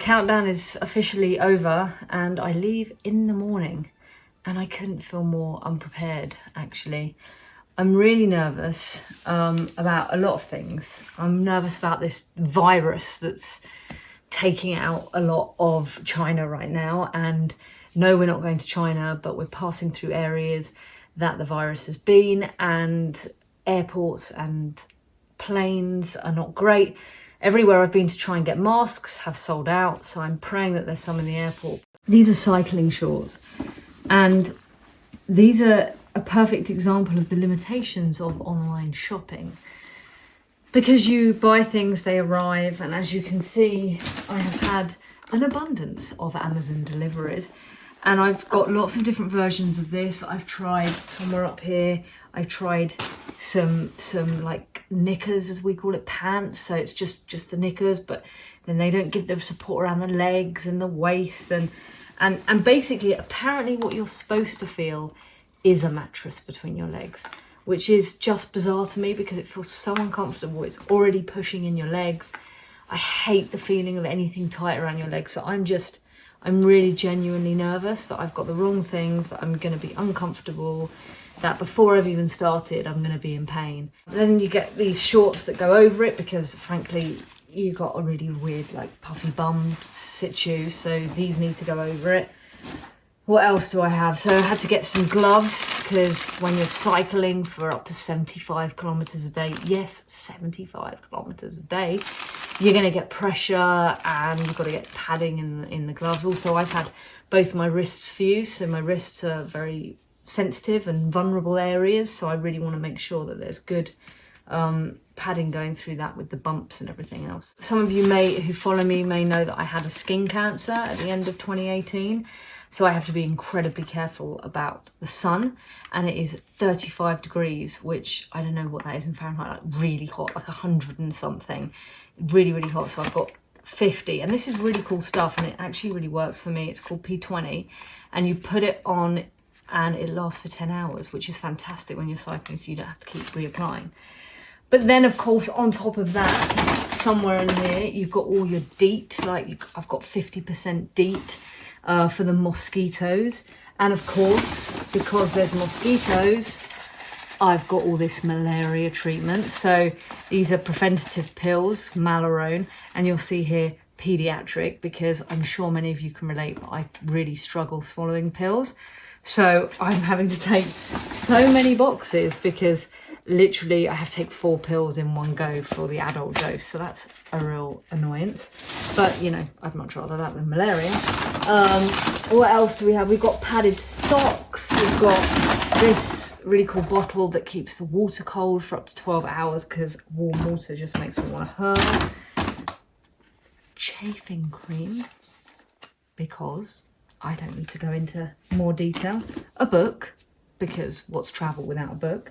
countdown is officially over and I leave in the morning, and I couldn't feel more unprepared, actually. I'm really nervous about a lot of things. I'm nervous about this virus that's taking out a lot of China right now, and no, we're not going to China, but we're passing through areas that the virus has been, and airports and planes are not great. Everywhere I've been to try and get masks have sold out, so I'm praying that there's some in the airport. These are cycling shorts, and these are a perfect example of the limitations of online shopping. Because you buy things, they arrive, and as you can see, I have had an abundance of Amazon deliveries, and I've got lots of different versions of this. I've tried somewhere up here, I've tried some like knickers, as we call it, pants, so it's just the knickers, but then they don't give the support around the legs and the waist, and basically apparently what you're supposed to feel is a mattress between your legs, which is just bizarre to me because it feels so uncomfortable. It's already pushing in your legs. I hate the feeling of anything tight around your legs, so I'm really genuinely nervous that I've got the wrong things, that I'm going to be uncomfortable, that before I've even started I'm going to be in pain. Then you get these shorts that go over it because frankly you got a really weird like puffy bum situ, so these need to go over it. What else do I have? So I had to get some gloves because when you're cycling for up to 75 kilometers a day, yes, 75 kilometers a day, you're going to get pressure, and you've got to get padding in the gloves. Also, I've had both my wrists fused, so my wrists are very sensitive and vulnerable areas, so I really want to make sure that there's good padding going through that with the bumps and everything else. Some of you who follow me may know that I had a skin cancer at the end of 2018. So I have to be incredibly careful about the sun, and it is 35 degrees, which I don't know what that is in Fahrenheit, like really hot, like 100 and something, really, really hot. So I've got 50, and this is really cool stuff, and it actually really works for me. It's called P20, and you put it on and it lasts for 10 hours, which is fantastic when you're cycling, so you don't have to keep reapplying. But then, of course, on top of that, somewhere in here, you've got all your DEET, I've got 50% DEET. For the mosquitoes, and of course because there's mosquitoes I've got all this malaria treatment. So these are preventative pills, Malarone, and you'll see here pediatric, because I'm sure many of you can relate, but I really struggle swallowing pills, so I'm having to take so many boxes because literally I have to take 4 pills in one go for the adult dose, so that's a real annoyance. But you know, I'd much rather that than malaria. What else do we have? We've got padded socks. We've got this really cool bottle that keeps the water cold for up to 12 hours because warm water just makes me want to hurl. Chafing cream, because I don't need to go into more detail. A book, because what's travel without a book?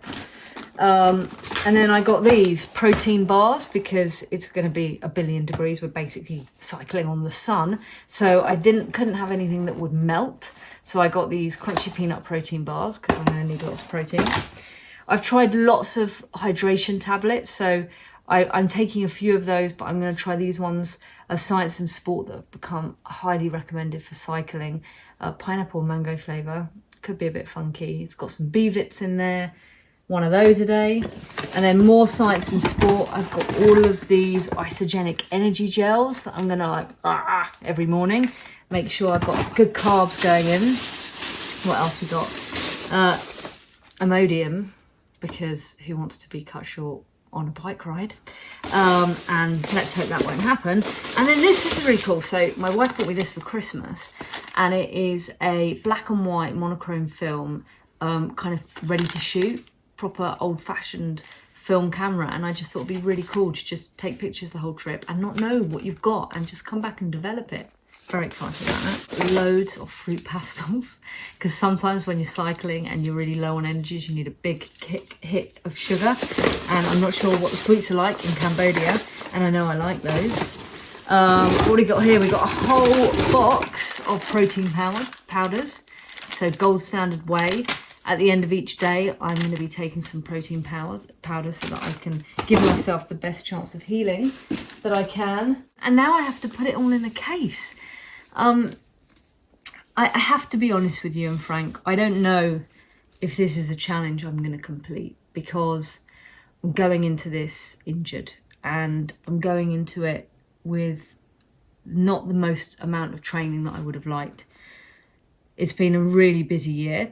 And then I got these protein bars because it's going to be 1 billion degrees. We're basically cycling on the sun, so I couldn't have anything that would melt. So I got these crunchy peanut protein bars because I'm going to need lots of protein. I've tried lots of hydration tablets, so I'm taking a few of those, but I'm going to try these ones as Science and Sport that have become highly recommended for cycling. Pineapple mango flavour, could be a bit funky. It's got some B-vits in there. One of those a day. And then more Science and Sport, I've got all of these isogenic energy gels that I'm gonna every morning. Make sure I've got good carbs going in. What else we got? Imodium, because who wants to be cut short on a bike ride? And let's hope that won't happen. And then this is really cool. So my wife bought me this for Christmas, and it is a black and white monochrome film, kind of ready to shoot. Proper old-fashioned film camera, and I just thought it'd be really cool to just take pictures the whole trip and not know what you've got and just come back and develop it. Very excited about that. Loads of fruit pastels, because sometimes when you're cycling and you're really low on energies, you need a big hit of sugar, and I'm not sure what the sweets are like in Cambodia, and I know I like those. What do we got here? We got a whole box of protein powders, so Gold Standard Whey. At the end of each day, I'm going to be taking some protein powder so that I can give myself the best chance of healing that I can. And now I have to put it all in a case. I have to be honest with you and frank. I don't know if this is a challenge I'm going to complete, because I'm going into this injured and I'm going into it with not the most amount of training that I would have liked. It's been a really busy year.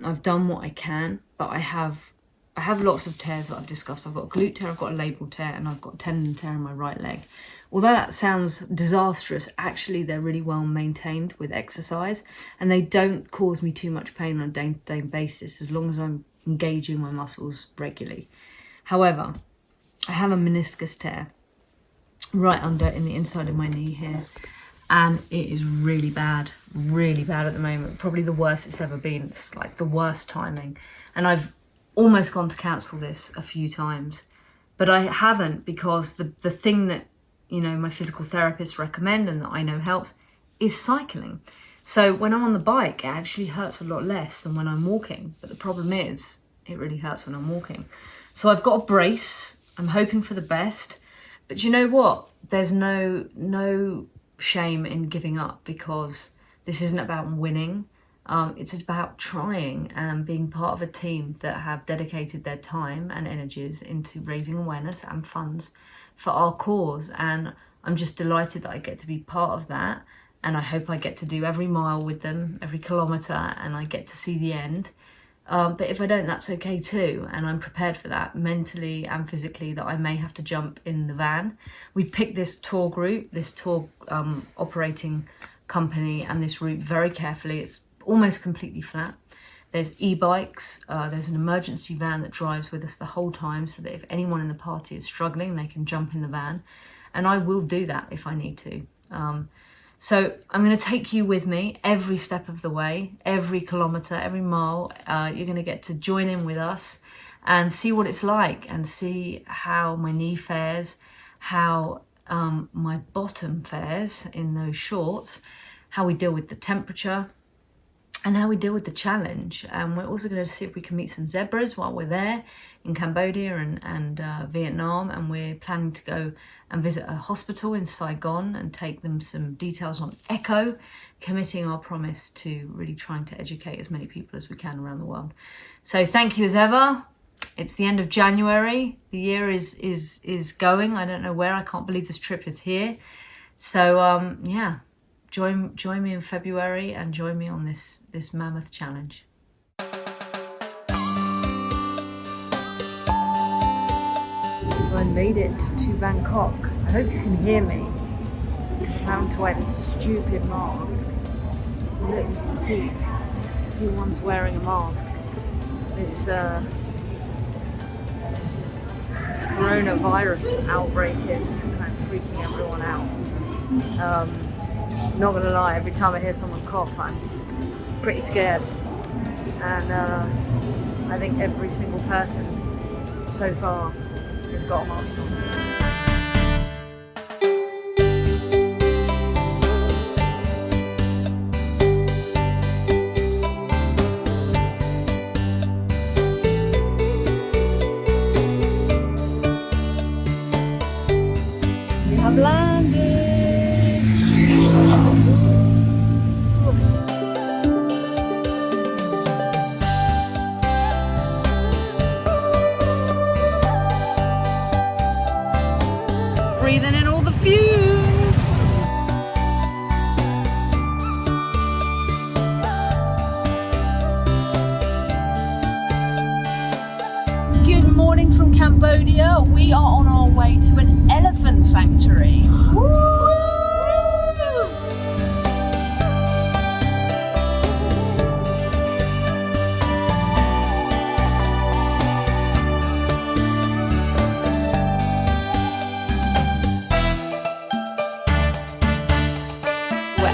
I've done what I can, but I have lots of tears that I've discussed. I've got a glute tear, I've got a labral tear, and I've got a tendon tear in my right leg. Although that sounds disastrous, actually they're really well maintained with exercise, and they don't cause me too much pain on a day-to-day basis as long as I'm engaging my muscles regularly. However, I have a meniscus tear right under in the inside of my knee here, and it is really bad at the moment. Probably the worst it's ever been. It's like the worst timing, and I've almost gone to cancel this a few times, but I haven't, because the thing that, you know, my physical therapists recommend and that I know helps is cycling. So when I'm on the bike, it actually hurts a lot less than when I'm walking. But the problem is, it really hurts when I'm walking. So I've got a brace. I'm hoping for the best. But you know what? There's no shame in giving up, because this isn't about winning. It's about trying and being part of a team that have dedicated their time and energies into raising awareness and funds for our cause. And I'm just delighted that I get to be part of that. And I hope I get to do every mile with them, every kilometre, and I get to see the end. But if I don't, that's okay too. And I'm prepared for that mentally and physically, that I may have to jump in the van. We picked this tour group, this tour operating company, and this route very carefully. It's almost completely flat. There's e-bikes, there's an emergency van that drives with us the whole time, so that if anyone in the party is struggling, they can jump in the van. And I will do that if I need to. So I'm going to take you with me every step of the way, every kilometre, every mile. You're going to get to join in with us and see what it's like, and see how my knee fares, how my bottom fares in those shorts, how we deal with the temperature, and how we deal with the challenge. And we're also going to see if we can meet some zebras while we're there in Cambodia and Vietnam. And we're planning to go and visit a hospital in Saigon and take them some details on echo, committing our promise to really trying to educate as many people as we can around the world. So thank you as ever. It's the end of January. The year is going. I don't know where. I can't believe this trip is here. So yeah. Join me in February and join me on this mammoth challenge. So I made it to Bangkok. I hope you can hear me, because I'm having to wear this stupid mask. Look, you can see everyone's wearing a mask. This coronavirus outbreak is kind of freaking everyone out. Not gonna lie, every time I hear someone cough, I'm pretty scared. And I think every single person so far has got a mask on. We have landed! Breathing in all the fumes. Good morning from Cambodia. We are on our way to an elephant sanctuary. Woo!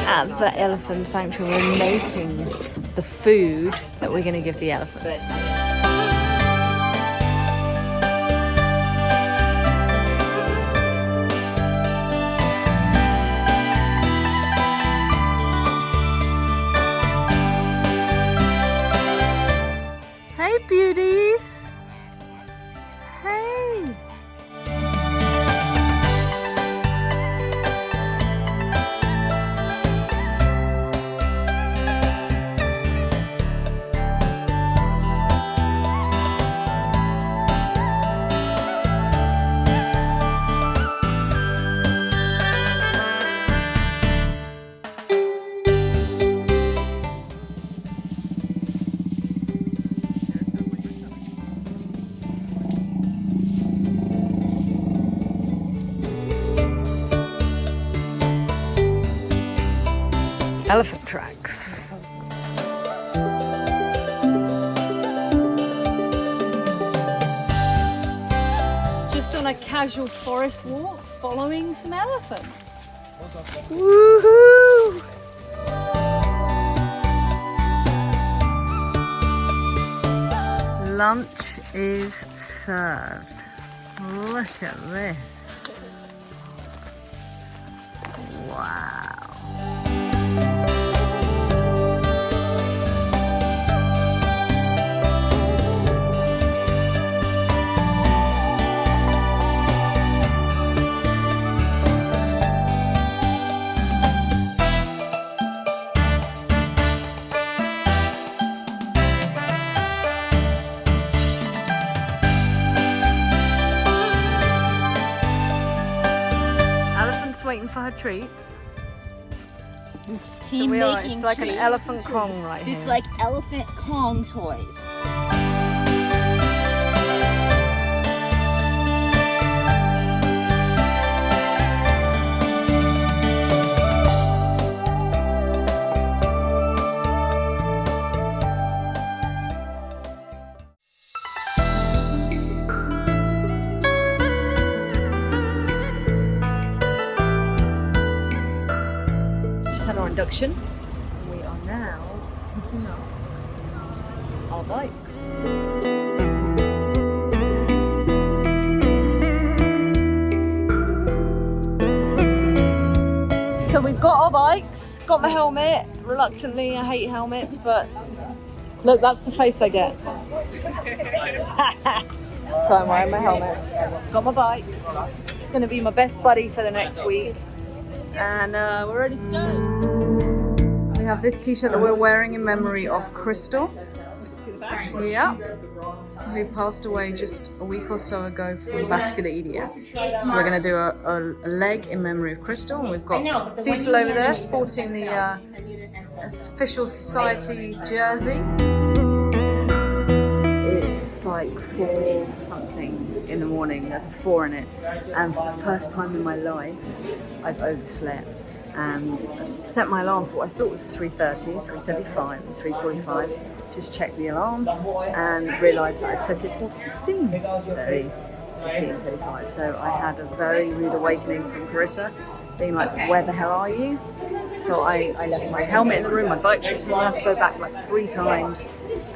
At the elephant sanctuary, we're making the food that we're going to give the elephants. beauties. Hey. Elephant tracks. Just on a casual forest walk, following some elephants. Woohoo! Lunch is served. Look at this. Wow. Waiting for her treats. Team so making it's like treats. an elephant Kong right here. It's like elephant Kong toys. Induction. We are now picking up our bikes. So we've got our bikes, got my helmet. Reluctantly, I hate helmets, but look, that's the face I get. So I'm wearing my helmet, got my bike. It's going to be my best buddy for the next week. And we're ready to go. We have this t-shirt that we're wearing in memory of Crystal. Yeah. Who passed away just a week or so ago from vascular EDS. So we're going to do a leg in memory of Crystal. And we've got Cecil over there sporting the official society jersey. It's like 4 something in the morning. There's a 4 in it. And for the first time in my life, I've overslept and set my alarm for what I thought was 3:30, 3:35, 3:45. Just checked the alarm and realised that I'd set it for 15:35. So I had a very rude awakening from Carissa, being like, where the hell are you? So I left my helmet in the room, my bike shoes, and I had to go back like 3 times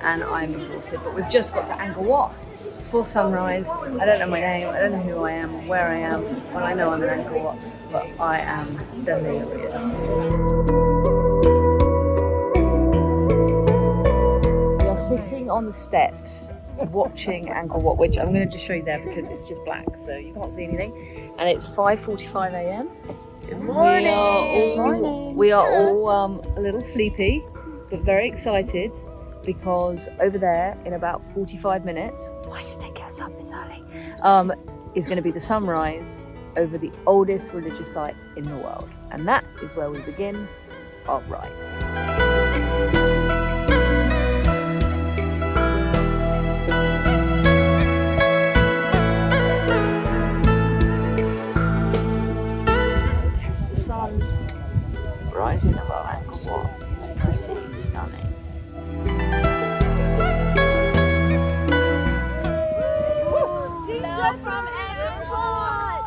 and I'm exhausted. But we've just got to Angkor Wat before sunrise. I don't know my name, I don't know who I am or where I am. Well, I know I'm in Angkor Wat, but I am delirious. We are sitting on the steps watching Angkor Wat, which I'm going to just show you there because it's just black, so you can't see anything. And it's 5:45 a.m. Good morning. We are all a little sleepy, but very excited because over there in about 45 minutes, why did they get us up this early? Is going to be the sunrise over the oldest religious site in the world. And that is where we begin our ride. There's the sun rising above Angkor Wat. It's pretty stunning. Love from Angkor Wat.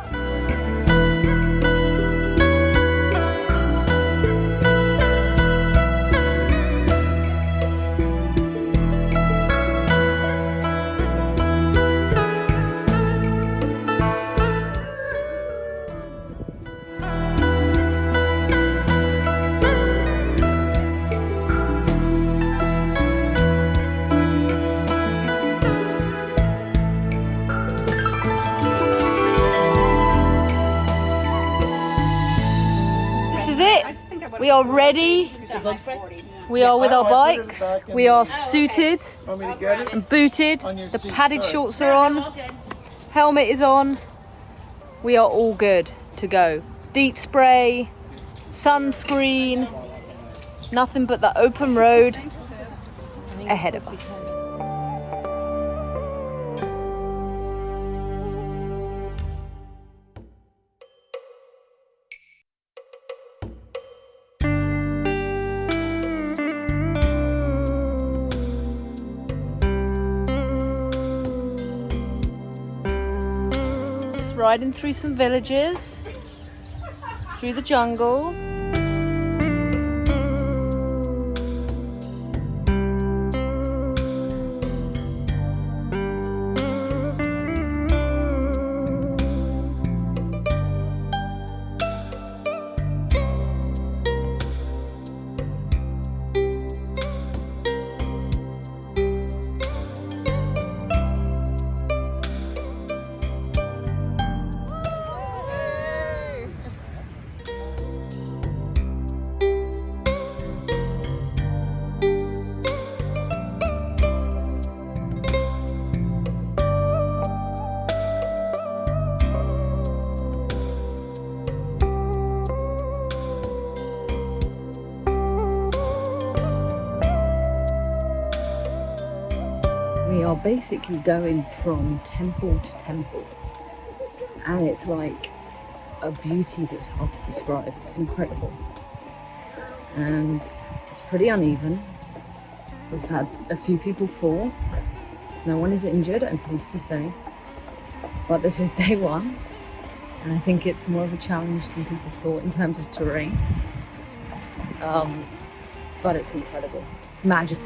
We are ready. We are with our bikes. We are suited and booted. The padded shorts are on. Helmet is on. We are all good to go. Deep spray, sunscreen, nothing but the open road ahead of us. Riding through some villages, through the jungle. We are basically going from temple to temple, and it's like a beauty that's hard to describe. It's incredible, and it's pretty uneven. We've had a few people fall. No one is injured, I'm pleased to say, but this is day one, and I think it's more of a challenge than people thought in terms of terrain. But it's incredible. It's magical.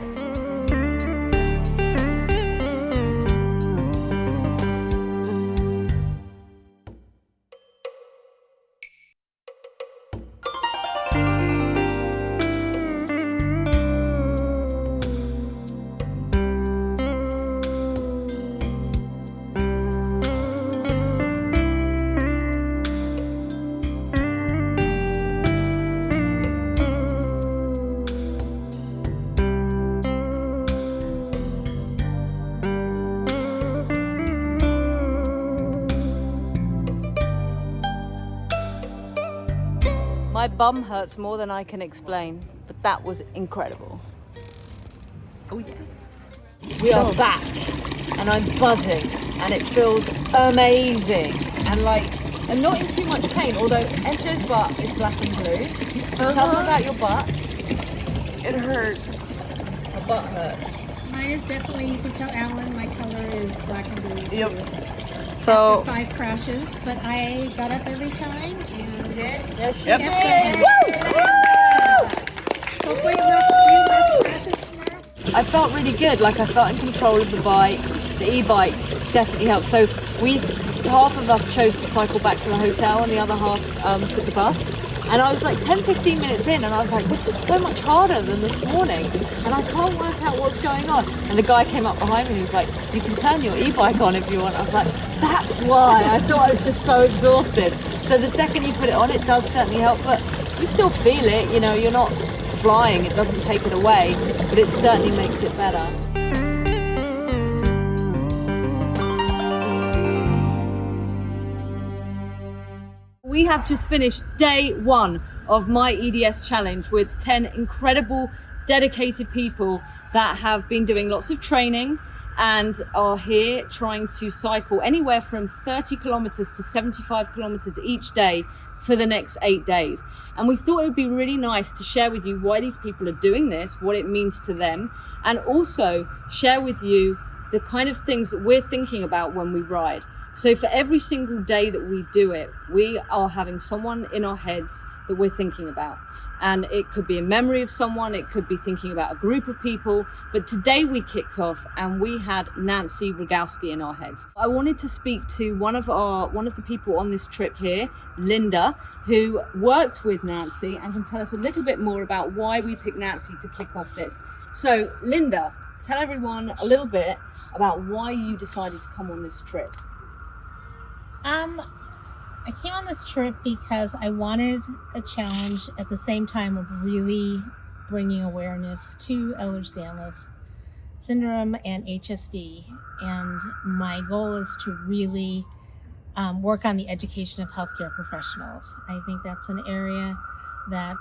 My bum hurts more than I can explain, but that was incredible. Oh yes. We are back, and I'm buzzing, and it feels amazing. And like, I'm not in too much pain, although Esra's butt is black and blue. Tell them about your butt. It hurts. My butt hurts. Mine is definitely, you can tell Alan, my color is black and blue. Yep. So 5 crashes, but I got up every time and did. Yes, she Yep. did. Hopefully less crashes tomorrow. I felt really good. Like I felt in control of the bike. The e-bike definitely helped. So half of us chose to cycle back to the hotel, and the other half took the bus. And I was like 10-15 minutes in, and I was like, this is so much harder than this morning, and I can't work out what's going on. And the guy came up behind me and he was like, you can turn your e-bike on if you want. I was like, that's why. I thought I was just so exhausted. So the second you put it on, it does certainly help, but you still feel it. You know, you're not flying, it doesn't take it away, but it certainly makes it better. We have just finished day one of my EDS challenge with 10 incredible, dedicated people that have been doing lots of training and are here trying to cycle anywhere from 30 kilometers to 75 kilometers each day for the next 8 days. And we thought it would be really nice to share with you why these people are doing this, what it means to them, and also share with you the kind of things that we're thinking about when we ride. So for every single day that we do it, we are having someone in our heads that we're thinking about. And it could be a memory of someone, it could be thinking about a group of people. But today we kicked off and we had Nancy Rogowski in our heads. I wanted to speak to one of the people on this trip here, Linda, who worked with Nancy and can tell us a little bit more about why we picked Nancy to kick off this. So Linda, tell everyone a little bit about why you decided to come on this trip. I came on this trip because I wanted a challenge at the same time of really bringing awareness to Ehlers-Danlos syndrome and HSD. And my goal is to really work on the education of healthcare professionals. I think that's an area that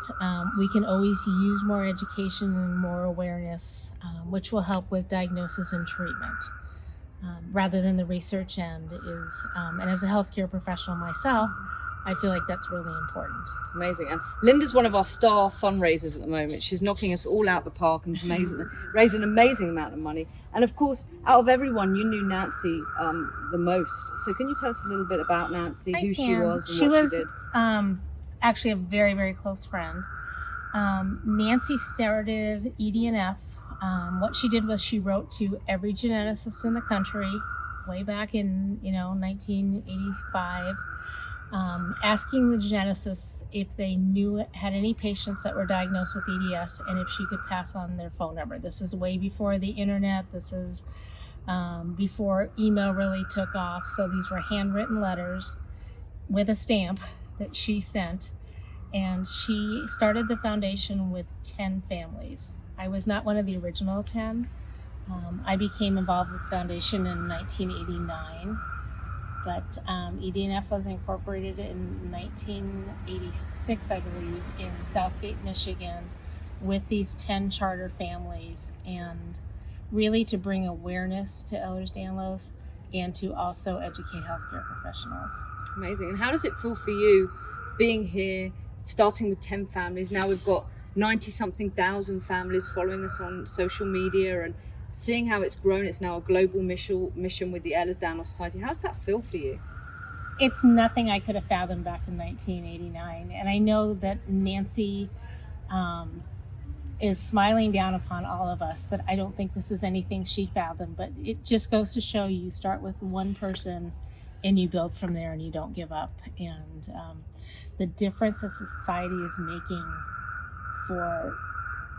we can always use more education and more awareness, which will help with diagnosis and treatment. Rather than the research end is, and as a healthcare professional myself, I feel like that's really important. Amazing. And Linda's one of our star fundraisers at the moment. She's knocking us all out the park and raising an amazing amount of money. And of course, out of everyone, you knew Nancy the most. So can you tell us a little bit about Nancy, who she was and what she did? Actually a very, very close friend. Nancy started EDNF. What she did was she wrote to every geneticist in the country way back in 1985, asking the geneticists if they had any patients that were diagnosed with EDS and if she could pass on their phone number. This is way before the internet. This is before email really took off. So these were handwritten letters with a stamp that she sent, and she started the foundation with 10 families. I was not one of the original 10. I became involved with the foundation in 1989, but EDNF was incorporated in 1986, I believe, in Southgate, Michigan, with these 10 charter families, and really to bring awareness to Ehlers-Danlos and to also educate healthcare professionals. Amazing. And how does it feel for you being here, starting with 10 families? Now we've got 90-something thousand families following us on social media and seeing how it's grown. It's now a global mission with the Ehlers-Danlos Society. How does that feel for you? It's nothing I could have fathomed back in 1989. And I know that Nancy is smiling down upon all of us, that I don't think this is anything she fathomed, but it just goes to show you start with one person and you build from there and you don't give up. And the difference that society is making for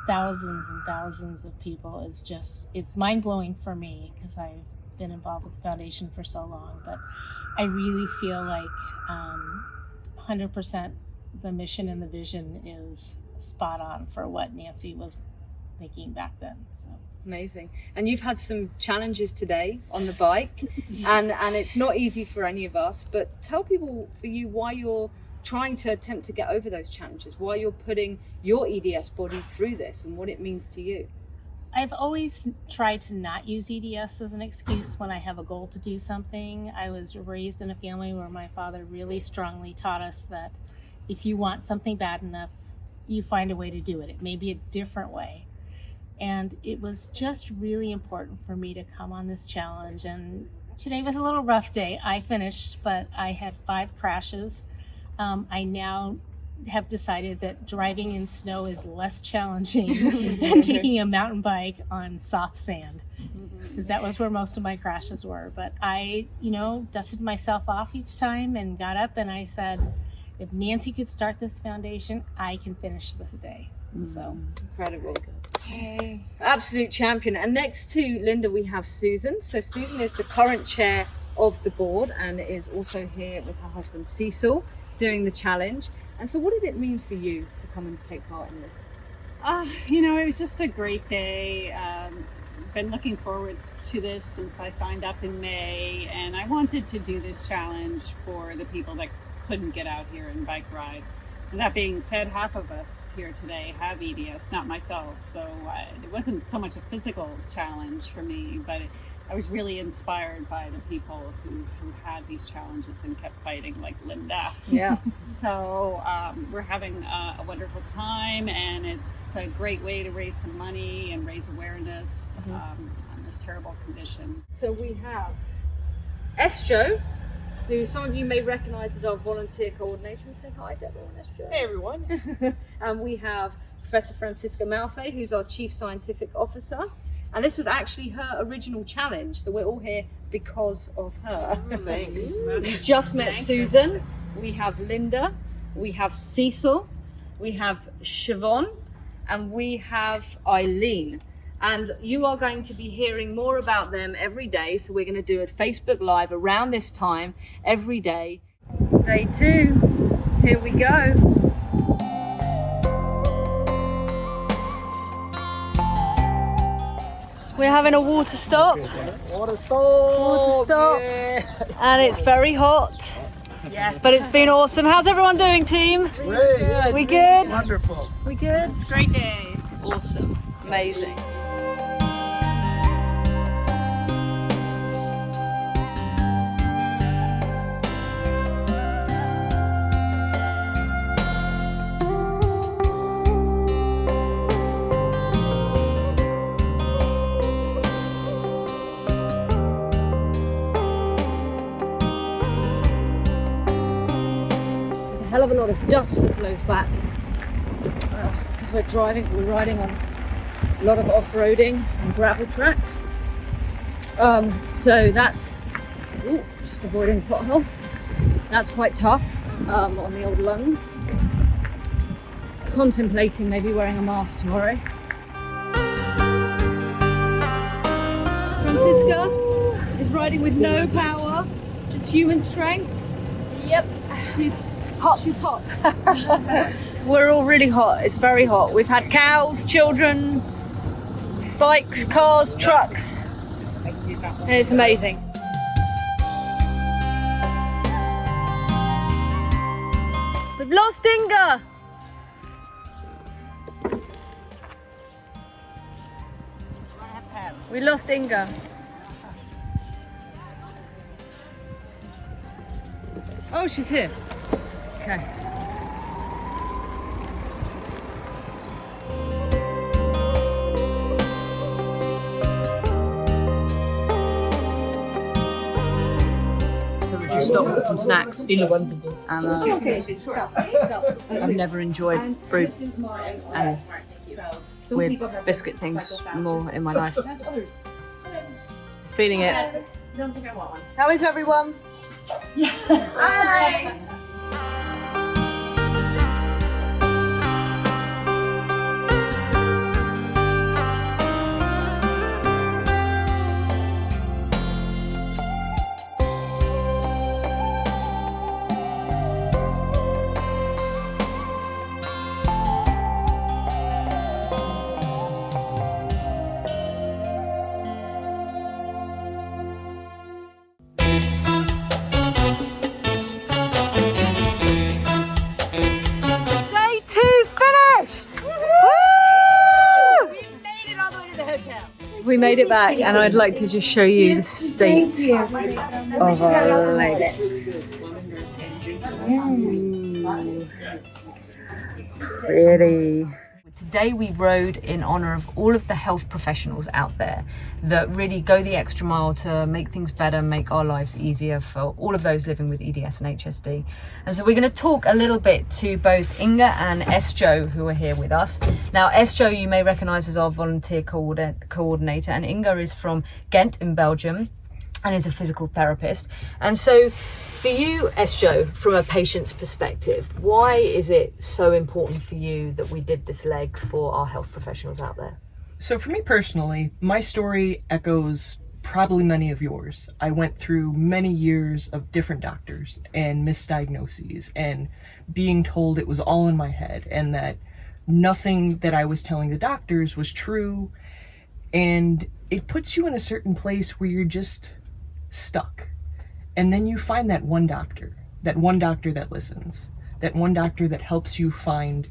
thousands and thousands of people is just, it's mind-blowing for me because I've been involved with the foundation for so long. But I really feel like 100% the mission and the vision is spot on for what Nancy was thinking back then. So amazing. And you've had some challenges today on the bike, and it's not easy for any of us, but tell people for you why you're trying to attempt to get over those challenges, why you're putting your EDS body through this and what it means to you. I've always tried to not use EDS as an excuse when I have a goal to do something. I was raised in a family where my father really strongly taught us that if you want something bad enough, you find a way to do it. It may be a different way. And it was just really important for me to come on this challenge. And today was a little rough day. I finished, but I had 5 crashes. I now have decided that driving in snow is less challenging than taking a mountain bike on soft sand, because that was where most of my crashes were. But I, dusted myself off each time and got up and I said, if Nancy could start this foundation, I can finish this day. So incredible. Hey. Absolute champion. And next to Linda, we have Susan. So Susan is the current chair of the board and is also here with her husband Cecil doing the challenge. And so what did it mean for you to come and take part in this? It was just a great day. Been looking forward to this since I signed up in May, and I wanted to do this challenge for the people that couldn't get out here and bike ride. And that being said, half of us here today have EDS, not myself, so it wasn't so much a physical challenge for me, but I was really inspired by the people who had these challenges and kept fighting, like Linda. Yeah. So we're having a wonderful time, and it's a great way to raise some money and raise awareness on this terrible condition. So we have Estjo, who some of you may recognize as our volunteer coordinator. And say hi to everyone, Estjo. Hey everyone. And we have Professor Francisca Malfe, who's our Chief Scientific Officer. And this was actually her original challenge, so we're all here because of her. Thanks. We just met Susan, we have Linda, we have Cecil, we have Siobhan, and we have Eileen. And you are going to be hearing more about them every day, so we're going to do a Facebook Live around this time every day. Day 2. Here we go. We're having a water stop. Water stop. Yeah. And it's very hot. Yes. But it's been awesome. How's everyone doing, team? Great. We good? Wonderful. We good? It's a great day. Awesome. Amazing. Hell of a lot of dust that blows back because we're riding on a lot of off-roading and gravel tracks. So that's just avoiding the pothole. That's quite tough on the old lungs. Contemplating maybe wearing a mask tomorrow. Francisca is riding with no power, just human strength. Yep. She's hot. We're all really hot. It's very hot. We've had cows, children, bikes, cars, trucks. And it's amazing. We've lost Inga. We lost Inga. Oh, she's here. Okay. So we just stopped for some snacks. And I've never enjoyed fruit and weird biscuit things more in my life. Feeling it. How is everyone? Hi. We made it back, and I'd like to just show you the state of our legs. Pretty. Today we rode in honour of all of the health professionals out there that really go the extra mile to make things better, make our lives easier for all of those living with EDS and HSD. And so we're going to talk a little bit to both Inga and Esjo, who are here with us. Now, Esjo you may recognise as our volunteer coordinator, and Inga is from Ghent in Belgium and is a physical therapist. And so for you, Esjo, from a patient's perspective, why is it so important for you that we did this leg for our health professionals out there? So for me personally, my story echoes probably many of yours. I went through many years of different doctors and misdiagnoses and being told it was all in my head and that nothing that I was telling the doctors was true. And it puts you in a certain place where you're just stuck. And then you find that one doctor that listens, that one doctor that helps you find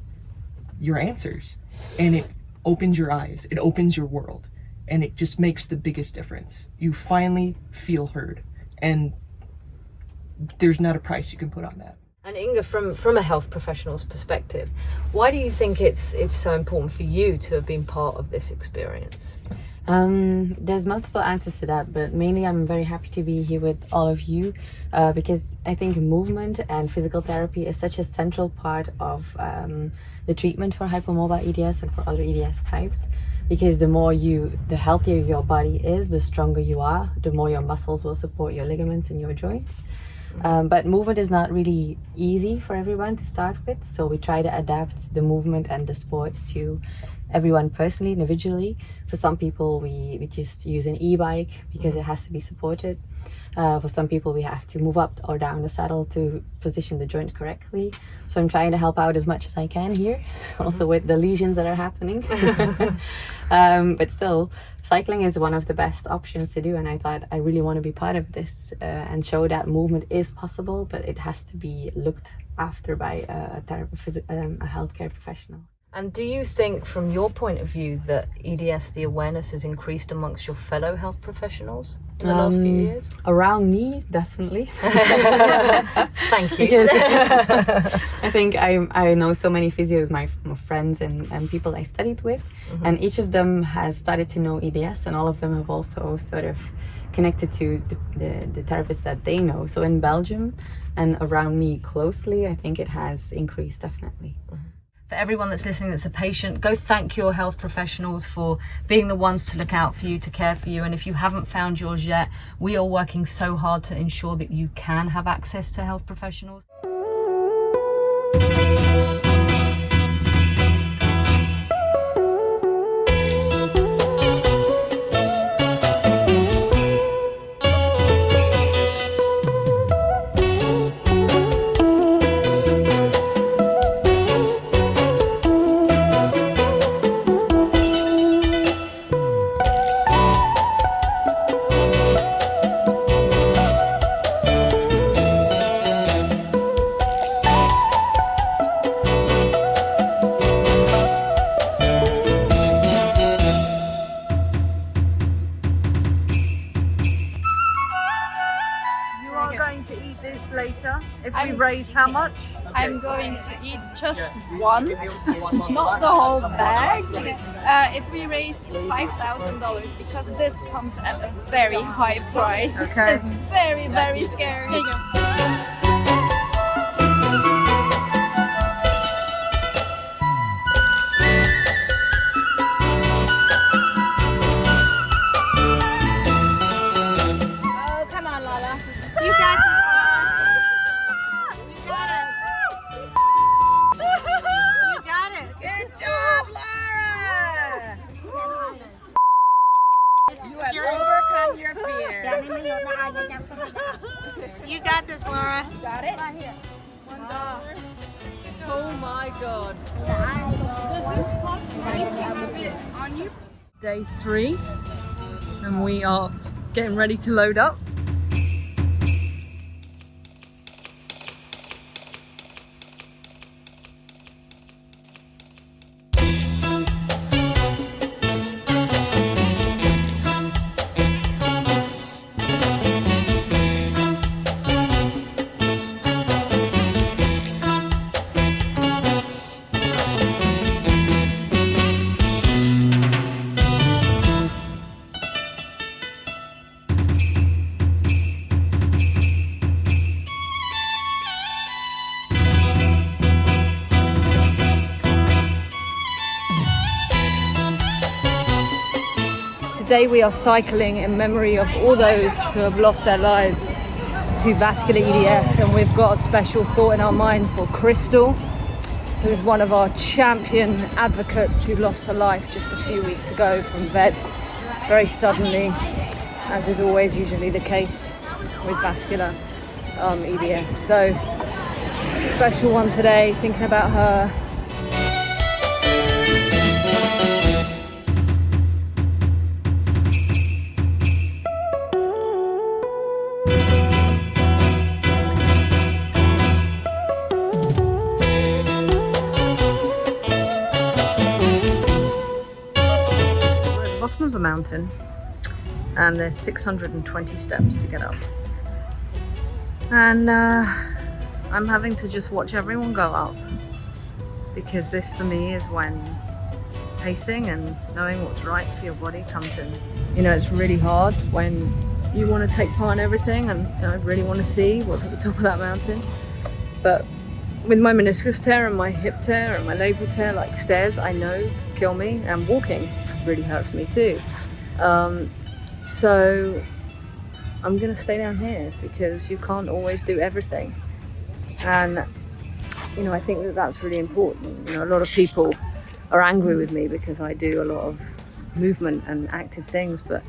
your answers. And it opens your eyes, it opens your world, and it just makes the biggest difference. You finally feel heard, and there's not a price you can put on that. And Inga, from a health professional's perspective, why do you think it's so important for you to have been part of this experience? There's multiple answers to that, but mainly I'm very happy to be here with all of you because I think movement and physical therapy is such a central part of the treatment for hypomobile EDS and for other EDS types, because the healthier your body is, the stronger you are, the more your muscles will support your ligaments and your joints. But movement is not really easy for everyone to start with, so we try to adapt the movement and the sports to everyone personally, individually. For some people we just use an e-bike because it has to be supported. For some people, we have to move up or down the saddle to position the joint correctly. So I'm trying to help out as much as I can here, also with the lesions that are happening. But still, cycling is one of the best options to do, and I thought I really want to be part of this and show that movement is possible, but it has to be looked after by a healthcare professional. And do you think, from your point of view, that EDS, the awareness has increased amongst your fellow health professionals in the last few years? Around me, definitely. Thank you. Because I think I know so many physios, my friends and people I studied with, and each of them has started to know EDS, and all of them have also sort of connected to the therapists that they know. So in Belgium and around me closely, I think it has increased, definitely. For everyone that's listening that's a patient, go thank your health professionals for being the ones to look out for you, to care for you. And if you haven't found yours yet, we are working so hard to ensure that you can have access to health professionals. If we raise how much? I'm going to eat just one, not the whole bag. If we raise $5,000, because this comes at a very high price. Okay. It's very, very scary. Here you go. Oh, come on, Lala. You got this. Good job, Laura! You have overcome your fear. You got this, Laura. Got it? Oh my God. Does this cost money to have it on you? Day 3, and we are getting ready to load up. Today we are cycling in memory of all those who have lost their lives to vascular EDS, and we've got a special thought in our mind for Crystal, who's one of our champion advocates who lost her life just a few weeks ago from VEDS very suddenly, as is always usually the case with vascular EDS. So special one today, thinking about her. Bottom of a mountain, and there's 620 steps to get up, and I'm having to just watch everyone go up, because this for me is when pacing and knowing what's right for your body comes in. You know, it's really hard when you want to take part in everything, and I really want to see what's at the top of that mountain, but with my meniscus tear and my hip tear and my labral tear, like stairs I know kill me, and walking really hurts me too. So I'm gonna stay down here because you can't always do everything, and you know, I think that that's really important. You know, a lot of people are angry with me because I do a lot of movement and active things, but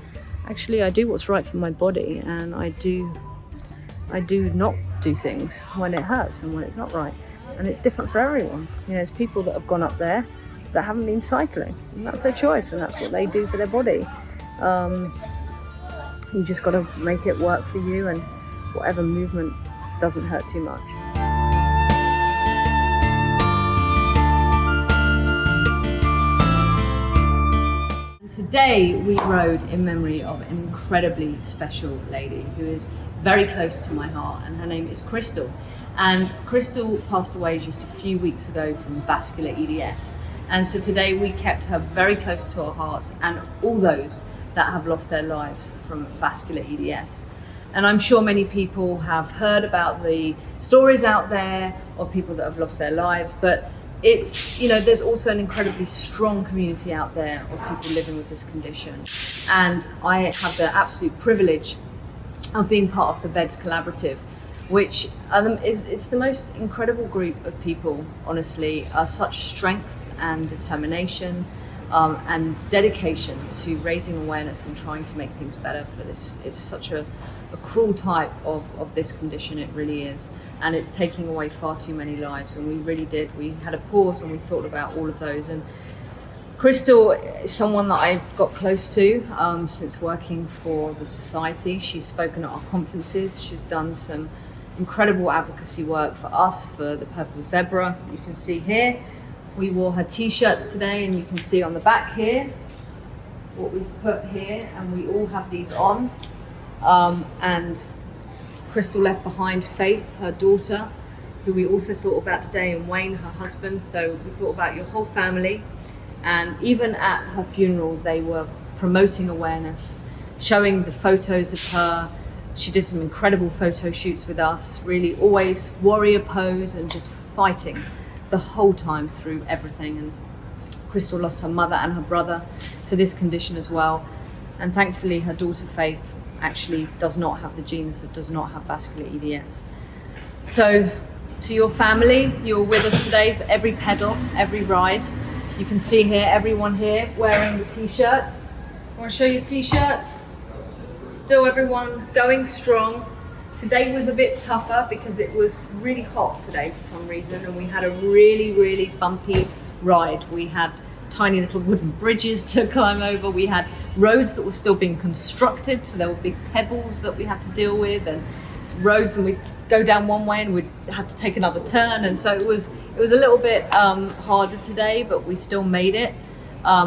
actually I do what's right for my body, and I do not do things when it hurts and when it's not right. And it's different for everyone. You know, there's people that have gone up there that haven't been cycling, and that's their choice, and that's what they do for their body. You just got to make it work for you, and whatever movement doesn't hurt too much. Today we rode in memory of an incredibly special lady who is very close to my heart, and her name is Crystal. And Crystal passed away just a few weeks ago from vascular EDS. And so today we kept her very close to our hearts, and all those that have lost their lives from vascular EDS. And I'm sure many people have heard about the stories out there of people that have lost their lives, but it's, you know, there's also an incredibly strong community out there of people living with this condition. And I have the absolute privilege of being part of the VEDS Collaborative, which is the most incredible group of people, honestly, such strength and determination and dedication to raising awareness and trying to make things better for this. It's such a cruel type of this condition, it really is, and it's taking away far too many lives. And we had a pause and we thought about all of those. And Crystal is someone that I got close to since working for the society. She's spoken at our conferences, she's done some incredible advocacy work for us, for the Purple Zebra. You can see here, we wore her t-shirts today, and you can see on the back here what we've put here, and we all have these on. And Crystal left behind Faith, her daughter, who we also thought about today, and Wayne, her husband. So we thought about your whole family. And even at her funeral, they were promoting awareness, showing the photos of her. She did some incredible photo shoots with us, really always warrior pose and just fighting the whole time through everything. And Crystal lost her mother and her brother to this condition as well. And thankfully, her daughter Faith actually does not have the genes, does not have vascular EDS. So to your family, you're with us today for every pedal, every ride. You can see here, everyone here wearing the t-shirts. I want to show you t-shirts. Still everyone going strong. Today was a bit tougher because it was really hot today for some reason, and we had a really bumpy ride. We had tiny little wooden bridges to climb over. We had roads that were still being constructed, so there were big pebbles that we had to deal with, and roads, and we'd go down one way and we'd had to take another turn. And so it was a little bit harder today, but we still made it.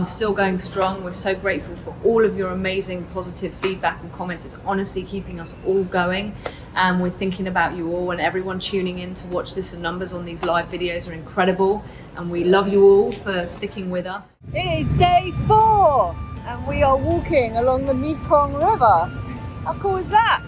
Still going strong. We're so grateful for all of your amazing positive feedback and comments. It's honestly keeping us all going, and we're thinking about you all, and everyone tuning in to watch this. The numbers on these live videos are incredible, and we love you all for sticking with us. It is day 4 and we are walking along the Mekong River. How cool is that?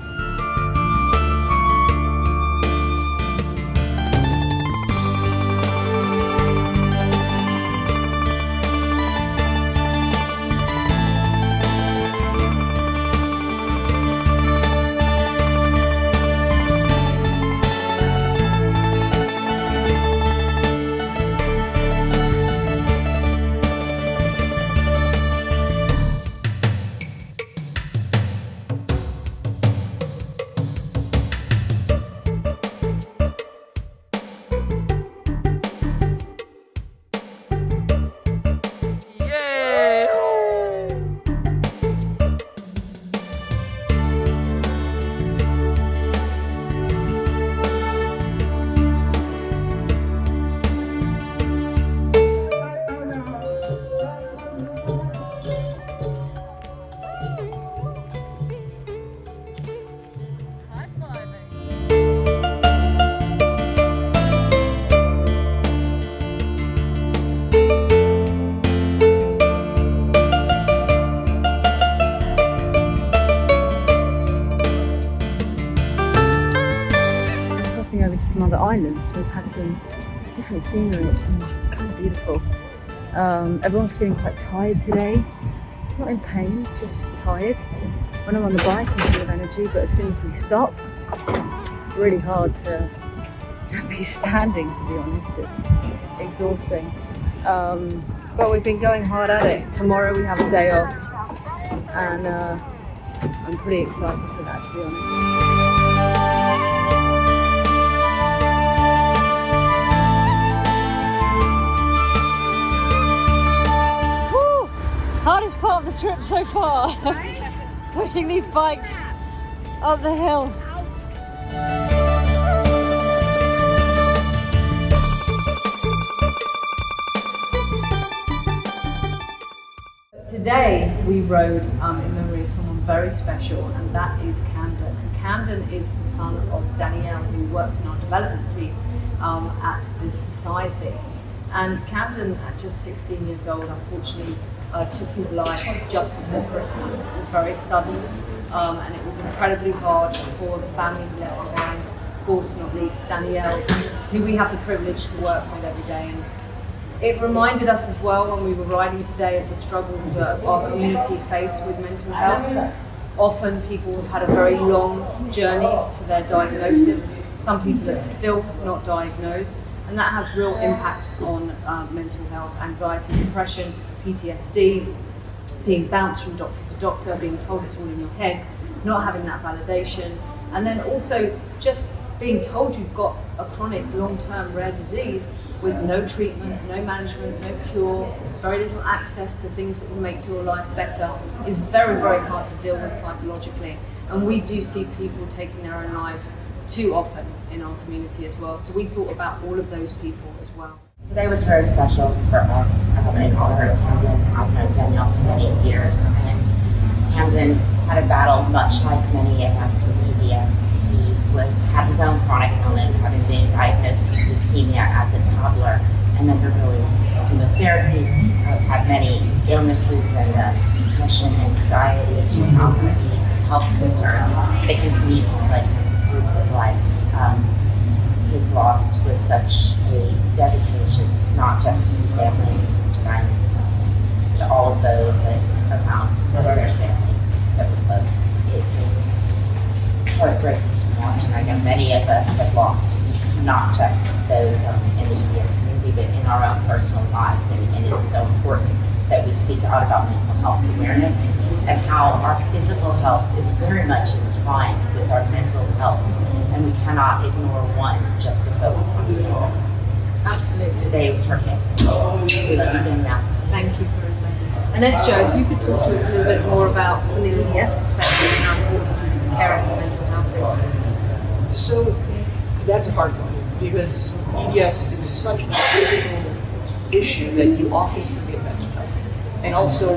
Over to some other islands. We've had some different scenery. It's been kind of beautiful. Everyone's feeling quite tired today. Not in pain, just tired. When I'm on the bike, I'm full of energy, but as soon as we stop, it's really hard to be standing, to be honest. It's exhausting. But we've been going hard at it. Tomorrow we have a day off, and I'm pretty excited for that, to be honest. Hardest part of the trip so far. Pushing these bikes up the hill. Today we rode in memory of someone very special, and that is Camden. And Camden is the son of Danielle, who works in our development team at this society. And Camden, at just 16 years old, unfortunately took his life just before Christmas. It was very sudden, and it was incredibly hard for the family he left behind, of course not least Danielle, who we have the privilege to work with every day. And it reminded us as well, when we were riding today, of the struggles that our community face with mental health. Often people have had a very long journey to their diagnosis. Some people are still not diagnosed, and that has real impacts on mental health, anxiety, depression, PTSD, being bounced from doctor to doctor, being told it's all in your head, not having that validation, and then also just being told you've got a chronic long-term rare disease with no treatment, no management, no cure, very little access to things that will make your life better is very, very hard to deal with psychologically. And we do see people taking their own lives too often in our community as well. So we thought about all of those people as well. Today was very special for us in honor of Camden. I've known Danielle for many years, and Camden had a battle much like many of us with EDS. He had his own chronic illness, having been diagnosed with leukemia as a toddler and undergoing chemotherapy. Had many illnesses and depression, anxiety, neuropathies, health concerns that continued to plague him through his life. His loss was such a devastation, not just to his family and to his friends, to all of those that are around their family that were close. It's heartbreaking to watch, and I know many of us have lost not just those in the EDS community, but in our own personal lives, and it's so important that we speak out about mental health awareness and how our physical health is very much entwined with our mental health. And we cannot ignore one just to focus on the other. Absolutely. Today was for him. We love you, Danielle. Thank you for a second. And Joe, if you could talk to us a little bit more about, from the EDS perspective, how important caring for mental health is. So that's a hard one, because EDS is such a physical issue that you often forget mental health. And also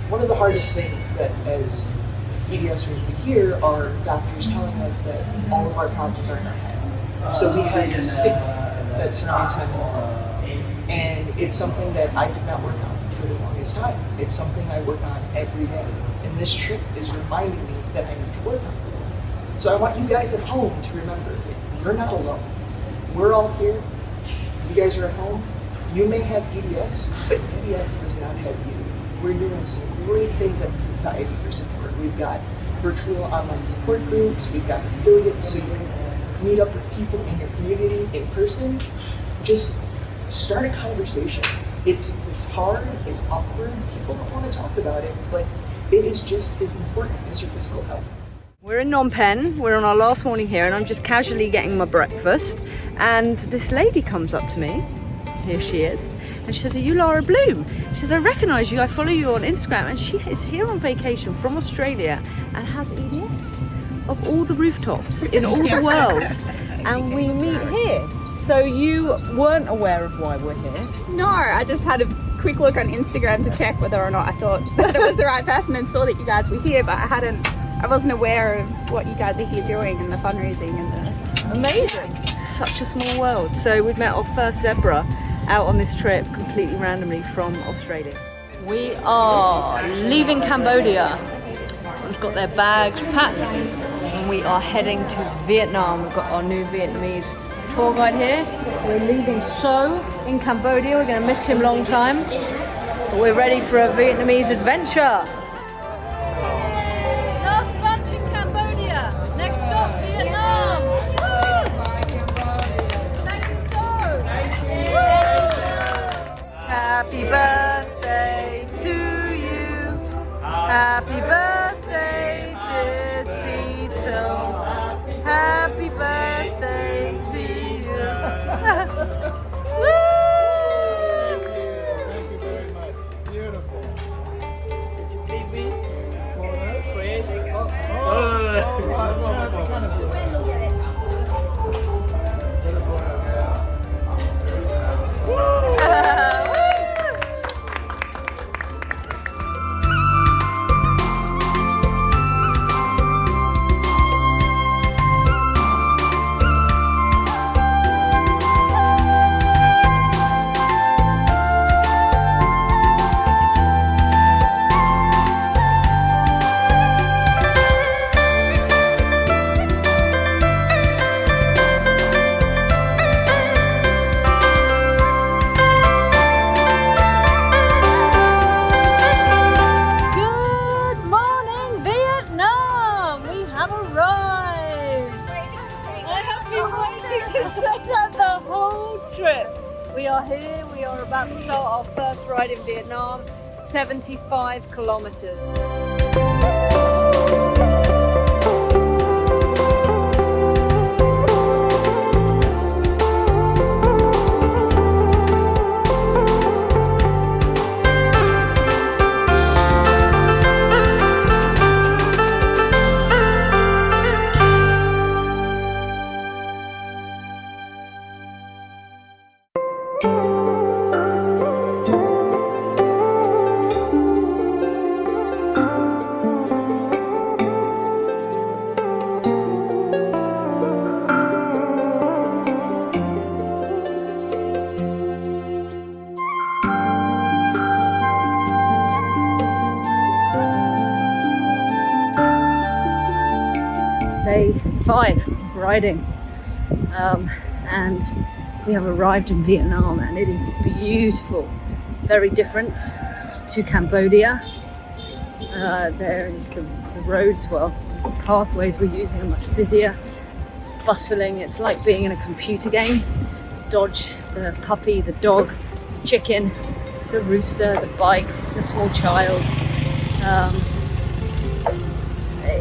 one of the hardest things that as EDSers we hear are doctors telling us that all of our problems are in our head. So we have a stigma that surrounds mental health. And it's something that I did not work on for the longest time. It's something I work on every day. And this trip is reminding me that I need to work on it. So I want you guys at home to remember that you're not alone. We're all here. You guys are at home. You may have EDS, but EDS does not have you. We're doing some great things at Society for Support. We've got virtual online support groups. We've got affiliates, so you can meet up with people in your community in person. Just start a conversation. It's hard, it's awkward, people don't want to talk about it, but it is just as important as your physical health. We're in Phnom Penh, we're on our last morning here, and I'm just casually getting my breakfast, and this lady comes up to me. Here she is, and she says, "Are you Laura Bloom?" She says, "I recognise you, I follow you on Instagram," and she is here on vacation from Australia and has EDS of all the rooftops in all the world, and we meet here. So you weren't aware of why we're here? No, I just had a quick look on Instagram to check whether or not I thought that it was the right person, and saw that you guys were here, but I wasn't aware of what you guys are here doing and the fundraising and the... Amazing. Such a small world. So we've met our first zebra out on this trip completely randomly from Australia. We are leaving Cambodia. We've got their bags packed and we are heading to Vietnam. We've got our new Vietnamese tour guide here. We're leaving So in Cambodia. We're going to miss him long time, but we're ready for a Vietnamese adventure. Last lunch in Cambodia. Next stop, Vietnam. Happy birthday to Happy birthday, dear Cecil. Happy birthday to you. Woo! Thank you very much. Beautiful. Could you please please? Great. Good morning, Vietnam! We have arrived! I have been waiting to say that the whole trip. We are here, we are about to start our first ride in Vietnam, 75 kilometers. Day 5 of riding, and we have arrived in Vietnam, and it is beautiful, very different to Cambodia. There is the roads, well, the pathways we're using are much busier, bustling. It's like being in a computer game. Dodge the puppy, the dog, chicken, the rooster, the bike, the small child.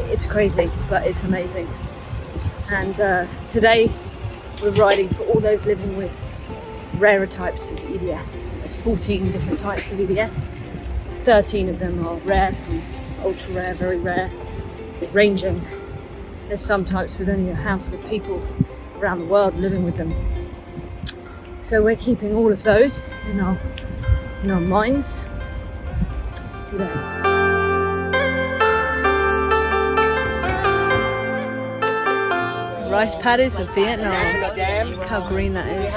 It's crazy, but it's amazing. And today we're riding for all those living with rarer types of EDS. There's 14 different types of EDS. 13 of them are rare, some ultra rare, very rare, ranging. There's some types with only a handful of people around the world living with them. So we're keeping all of those in our minds today. Rice paddies of Vietnam. Look how green that is.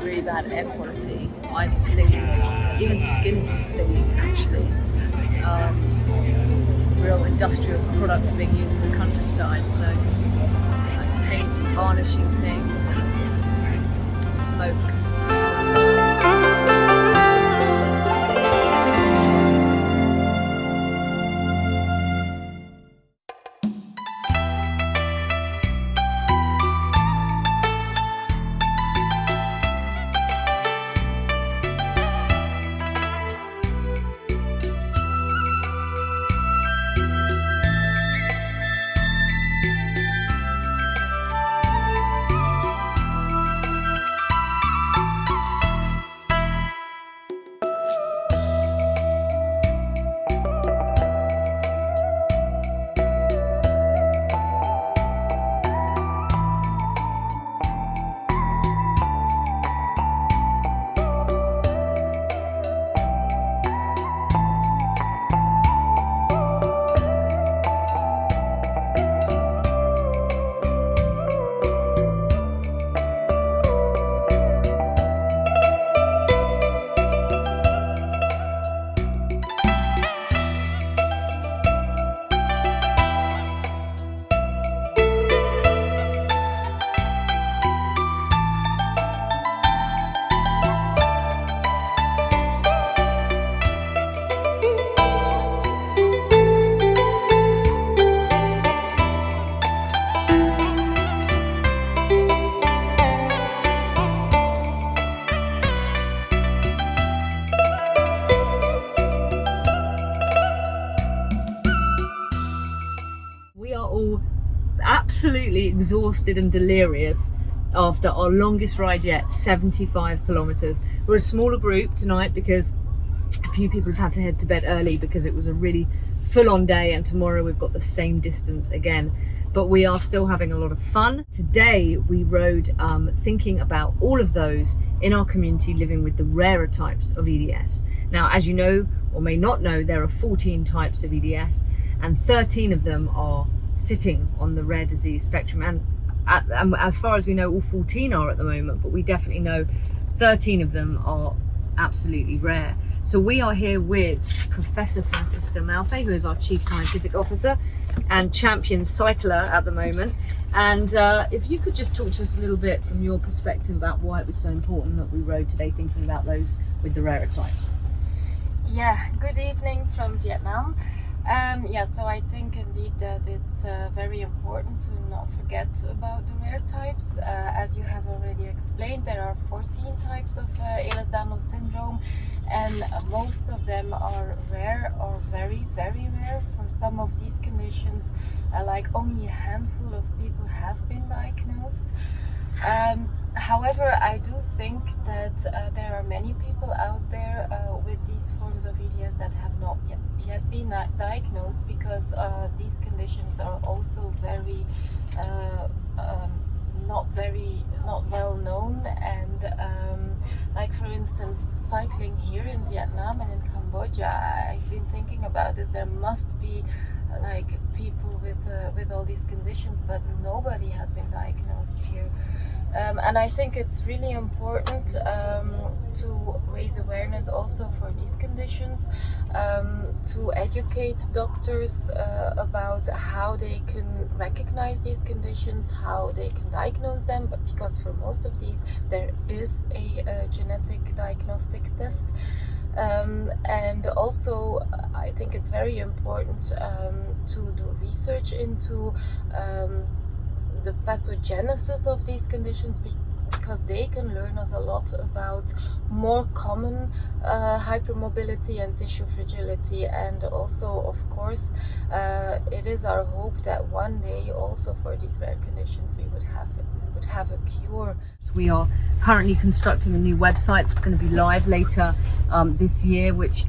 Really bad air quality, eyes are stinging, even skin's stinging actually. Real industrial products being used in the countryside, so like paint varnishing things and smoke. absolutely exhausted and delirious after our longest ride yet, 75 kilometers. We're a smaller group tonight because a few people have had to head to bed early because it was a really full-on day, and tomorrow we've got the same distance again. But we are still having a lot of fun. Today we rode thinking about all of those in our community living with the rarer types of EDS. Now, as you know or may not know, there are 14 types of EDS and 13 of them are sitting on the rare disease spectrum. And as far as we know, all 14 are at the moment, but we definitely know 13 of them are absolutely rare. So we are here with Professor Francisca Malfe, who is our Chief Scientific Officer and champion cycler at the moment. And if you could just talk to us a little bit from your perspective about why it was so important that we rode today thinking about those with the rarer types. Yeah, good evening from Vietnam. So I think indeed that it's very important to not forget about the rare types. As you have already explained, there are 14 types of Ehlers-Danlos syndrome, and most of them are rare or very, very rare. For some of these conditions, like only a handful of people have been diagnosed. However, I do think that there are many people out there with these forms of EDS that have not yet been diagnosed, because these conditions are also very not well known. And like for instance, cycling here in Vietnam and in Cambodia, I've been thinking about this. There must be like people with all these conditions, but nobody has been diagnosed here. And I think it's really important to raise awareness also for these conditions, to educate doctors about how they can recognize these conditions, how they can diagnose them, but because for most of these there is a genetic diagnostic test. And also I think it's very important to do research into the pathogenesis of these conditions, because they can learn us a lot about more common hypermobility and tissue fragility. And also, of course, it is our hope that one day also for these rare conditions we would have a cure. We are currently constructing a new website that's going to be live later this year, which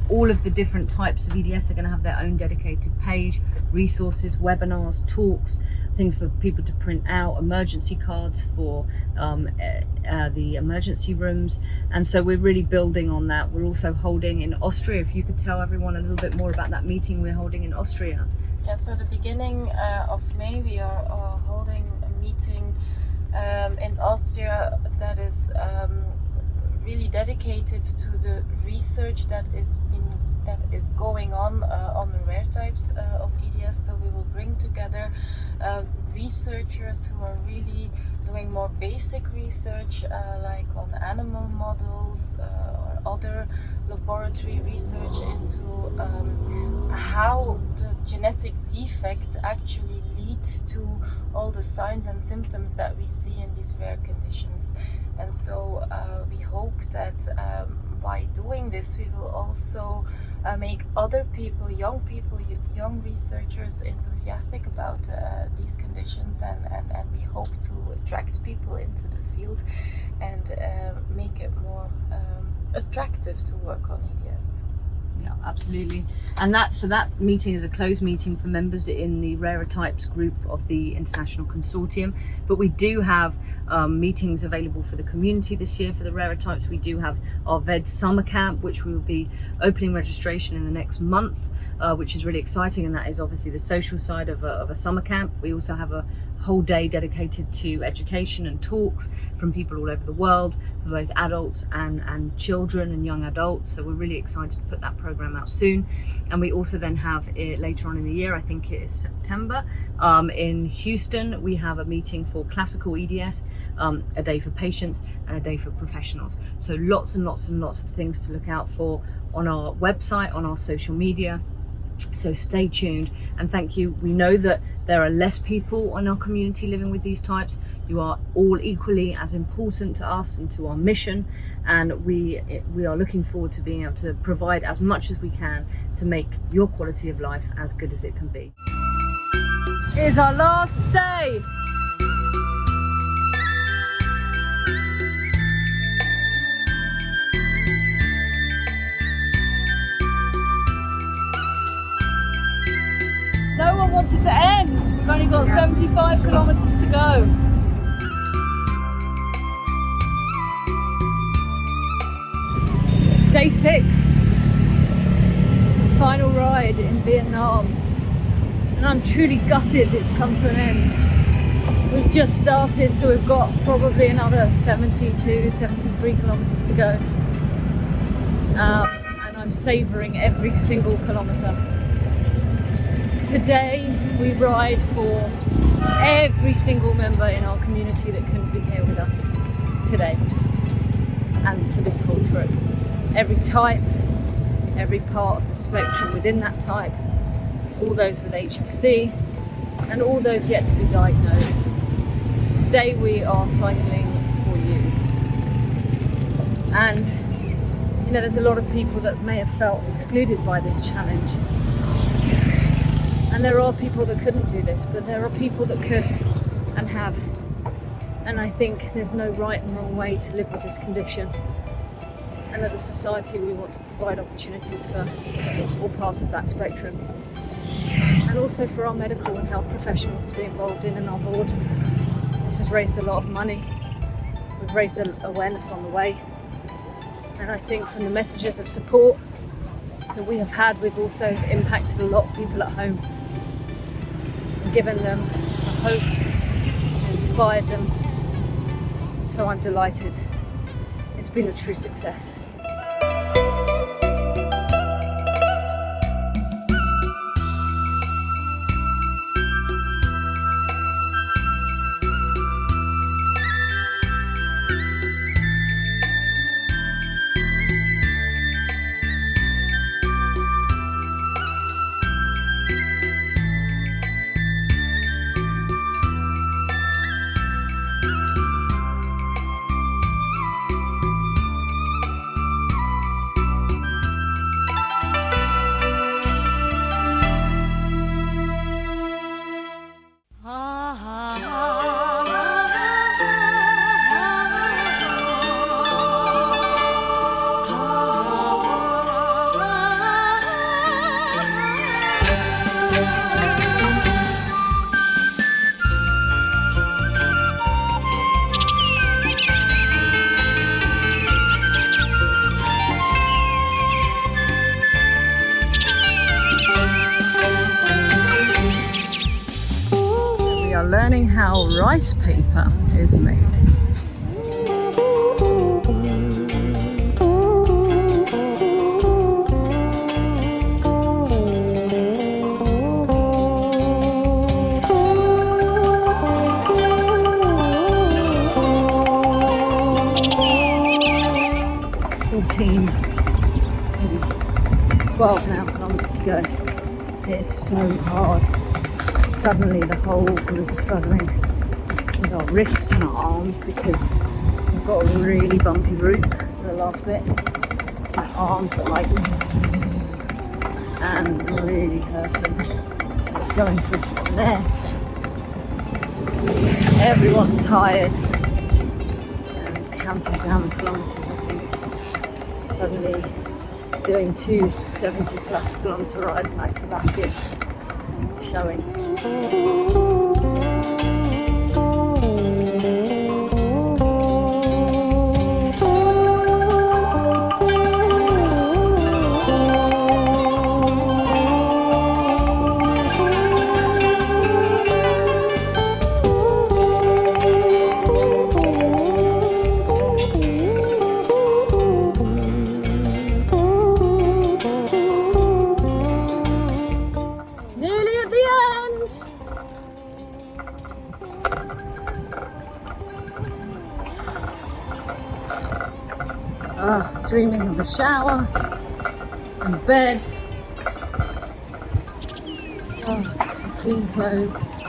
all of the different types of EDS are going to have their own dedicated page, resources, webinars, talks, things for people to print out, emergency cards for the emergency rooms. And so we're really building on that. We're also holding in Austria. If you could tell everyone a little bit more about that meeting we're holding in Austria. Yeah, so the beginning of May we are holding a meeting in Austria that is really dedicated to the research that is going on the rare types of EDS. So we will bring together researchers who are really doing more basic research, like on animal models or other laboratory research into how the genetic defect actually leads to all the signs and symptoms that we see in these rare conditions. And so we hope that by doing this we will also make other people, young researchers enthusiastic about these conditions, and we hope to attract people into the field and make it more attractive to work on EDS. Yeah, absolutely. And that meeting is a closed meeting for members in the rarer types group of the International Consortium. But we do have meetings available for the community this year for the rarer types. We do have our VED summer camp, which we will be opening registration in the next month, which is really exciting. And that is obviously the social side of a summer camp. We also have a whole day dedicated to education and talks from people all over the world, for both adults and children and young adults. So we're really excited to put that program out soon. And we also then have later on in the year, I think it is September, in Houston, we have a meeting for classical EDS, a day for patients and a day for professionals. So lots and lots and lots of things to look out for on our website, on our social media. So stay tuned, and thank you. We know that there are less people in our community living with these types. You are all equally as important to us and to our mission, and we are looking forward to being able to provide as much as we can to make your quality of life as good as it can be. is our last day. No one wants it to end. We've only got 75 kilometers to go. Day 6, final ride in Vietnam, and I'm truly gutted it's come to an end. We've just started, so we've got probably another 72, 73 kilometers to go, and I'm savouring every single kilometre. Today we ride for every single member in our community that couldn't be here with us today and for this whole trip. Every type, every part of the spectrum within that type, all those with HSD and all those yet to be diagnosed. Today we are cycling for you. And you know, there's a lot of people that may have felt excluded by this challenge. And there are people that couldn't do this, but there are people that could and have. And I think there's no right and wrong way to live with this condition. And as a society, we want to provide opportunities for all parts of that spectrum. And also for our medical and health professionals to be involved in our board. This has raised a lot of money. We've raised awareness on the way. And I think from the messages of support that we have had, we've also impacted a lot of people at home and given them a hope and inspired them. So I'm delighted. It's been a true success. Learning how rice paper is made. Maybe 12 now kilometers to go. It's so hard. Suddenly the whole group is struggling with our wrists and our arms because we've got a really bumpy route for the last bit. My arms are like and really hurting. It's going through to the neck. Everyone's tired and counting down the kilometers, I think. Suddenly doing 2 70+ kilometer rides back to back is showing. Dreaming of a shower and bed. Oh, some clean clothes.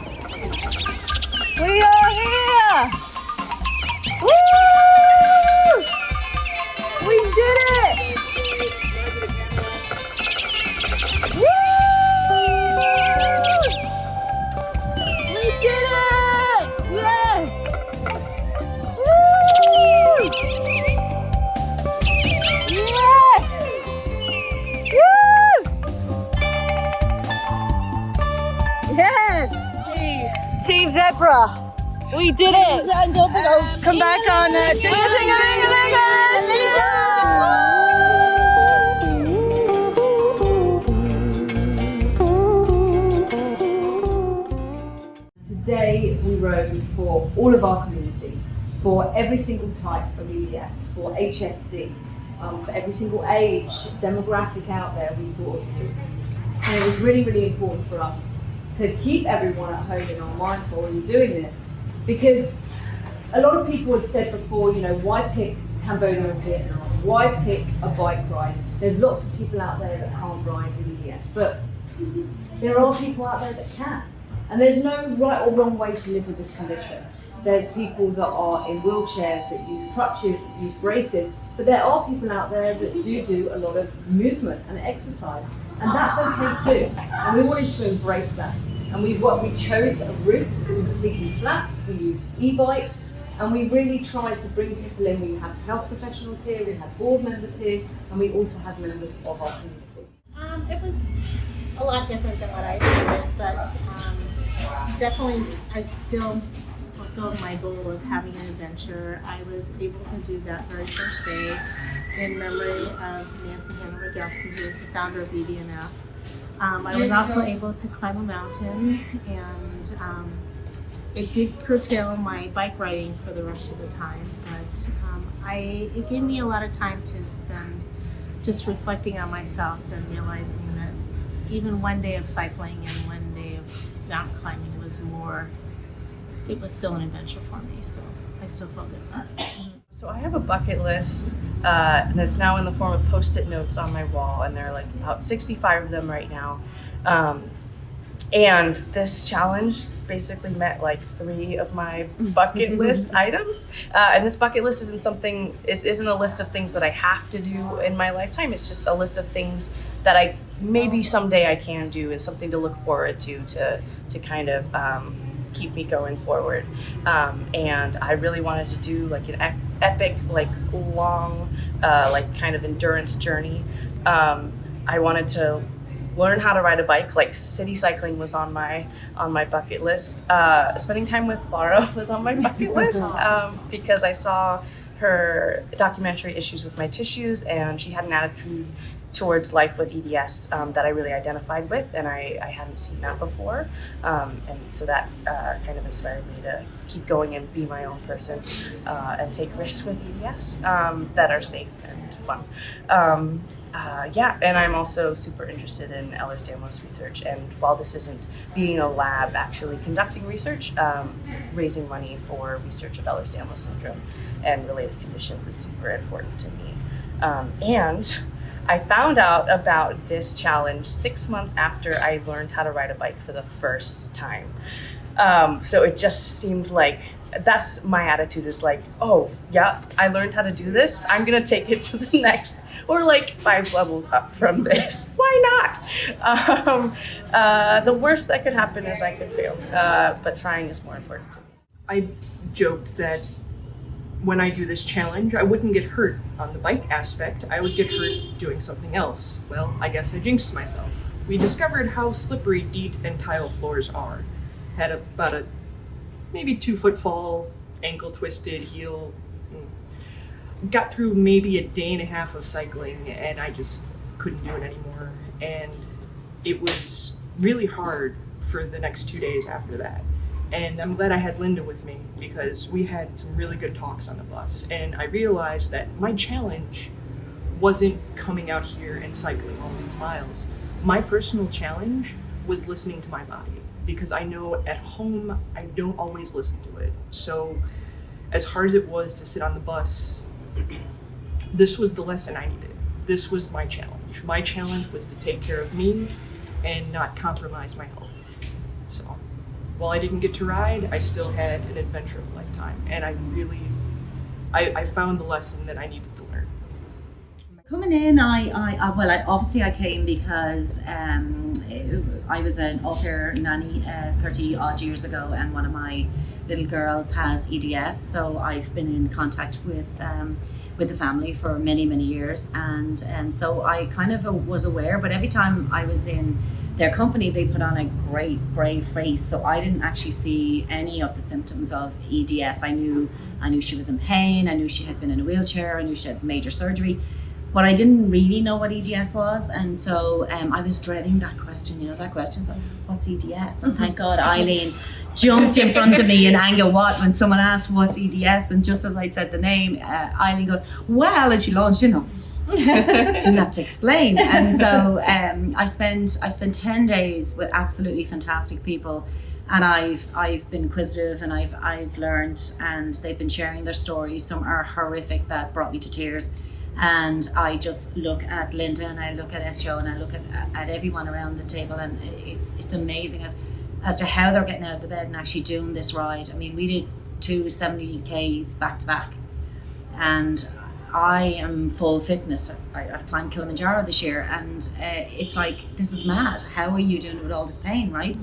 We are here! Woo! We did it! Woo! Deborah. We did it. And don't forget, Come back on Today we rode for all of our community, for every single type of EDS, for HSD, for every single age, demographic out there, we thought of you. And it was really, really important for us to keep everyone at home in our minds while we were doing this, because a lot of people had said before, you know, why pick Cambodia and Vietnam? Why pick a bike ride? There's lots of people out there that can't ride with EDS, but there are people out there that can. And there's no right or wrong way to live with this condition. There's people that are in wheelchairs, that use crutches, that use braces, but there are people out there that do a lot of movement and exercise, and that's okay too. And we wanted to embrace that. And we chose a route that was completely flat. We used e-bikes, and we really tried to bring people in. We had health professionals here, we had board members here, and we also had members of our community. It was a lot different than what I expected, but definitely I still fulfilled my goal of having an adventure. I was able to do that very first day in memory of Nancy Hanna-Rogalski, who is the founder of EDNF. I was also able to climb a mountain, and it did curtail my bike riding for the rest of the time, but it gave me a lot of time to spend just reflecting on myself and realizing that even one day of cycling and one day of mountain climbing it was still an adventure for me, so I still felt good about it. So I have a bucket list that's now in the form of Post-it notes on my wall, and there are like about 65 of them right now. And this challenge basically met like 3 of my bucket list items. And this bucket list isn't a list of things that I have to do in my lifetime. It's just a list of things that maybe someday I can do, and something to look forward to kind of keep me going forward. And I really wanted to do like an epic, like long, like kind of endurance journey. I wanted to learn how to ride a bike. Like city cycling was on my bucket list. Spending time with Laura was on my bucket list because I saw her documentary Issues with My Tissues, and she had an attitude towards life with EDS that I really identified with, and I hadn't seen that before. And so that kind of inspired me to keep going and be my own person and take risks with EDS that are safe and fun. And I'm also super interested in Ehlers-Danlos research, and while this isn't being a lab actually conducting research, raising money for research of Ehlers-Danlos syndrome and related conditions is super important to me. And I found out about this challenge 6 months after I learned how to ride a bike for the first time. So it just seemed like, that's my attitude, is like, oh yeah, I learned how to do this, I'm gonna take it to the next, or like 5 levels up from this. Why not? The worst that could happen is I could fail, but trying is more important to me. I joked that when I do this challenge, I wouldn't get hurt on the bike aspect, I would get hurt doing something else. Well, I guess I jinxed myself. We discovered how slippery DEET and tile floors are. Had about a maybe 2-foot fall, ankle twisted, heel. Got through maybe a day and a half of cycling, and I just couldn't do it anymore. And it was really hard for the next 2 days after that. And I'm glad I had Linda with me, because we had some really good talks on the bus. And I realized that my challenge wasn't coming out here and cycling all these miles. My personal challenge was listening to my body, because I know at home I don't always listen to it. So as hard as it was to sit on the bus, this was the lesson I needed. This was my challenge. My challenge was to take care of me and not compromise my health. So while I didn't get to ride, I still had an adventure of a lifetime, and I found the lesson that I needed to learn. Coming in, I came because I was an au pair nanny 30 odd years ago, and one of my little girls has EDS, so I've been in contact with the family for many years, and so I kind of was aware, but every time I was in their company they put on a great brave face, so I didn't actually see any of the symptoms of EDS. I knew she was in pain, I knew she had been in a wheelchair, I knew she had major surgery, but I didn't really know what EDS was, and so I was dreading that question, so what's EDS? And thank God Eileen jumped in front of me in anger when someone asked what's EDS, and just as I said the name, Eileen goes, well, and she launched, didn't have to explain. And so I spent 10 days with absolutely fantastic people, and I've been inquisitive, and I've learned, and they've been sharing their stories. Some are horrific that brought me to tears, and I just look at Linda, and I look at SJO, and I look at everyone around the table, and it's amazing as to how they're getting out of the bed and actually doing this ride. I mean, we did 2 70Ks back to back, and I am full fitness. I've climbed Kilimanjaro this year, and it's like, this is mad. How are you doing it with all this pain, right?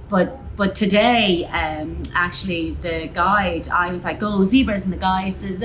But today, actually, the guide, I was like, go zebras, and the guy says,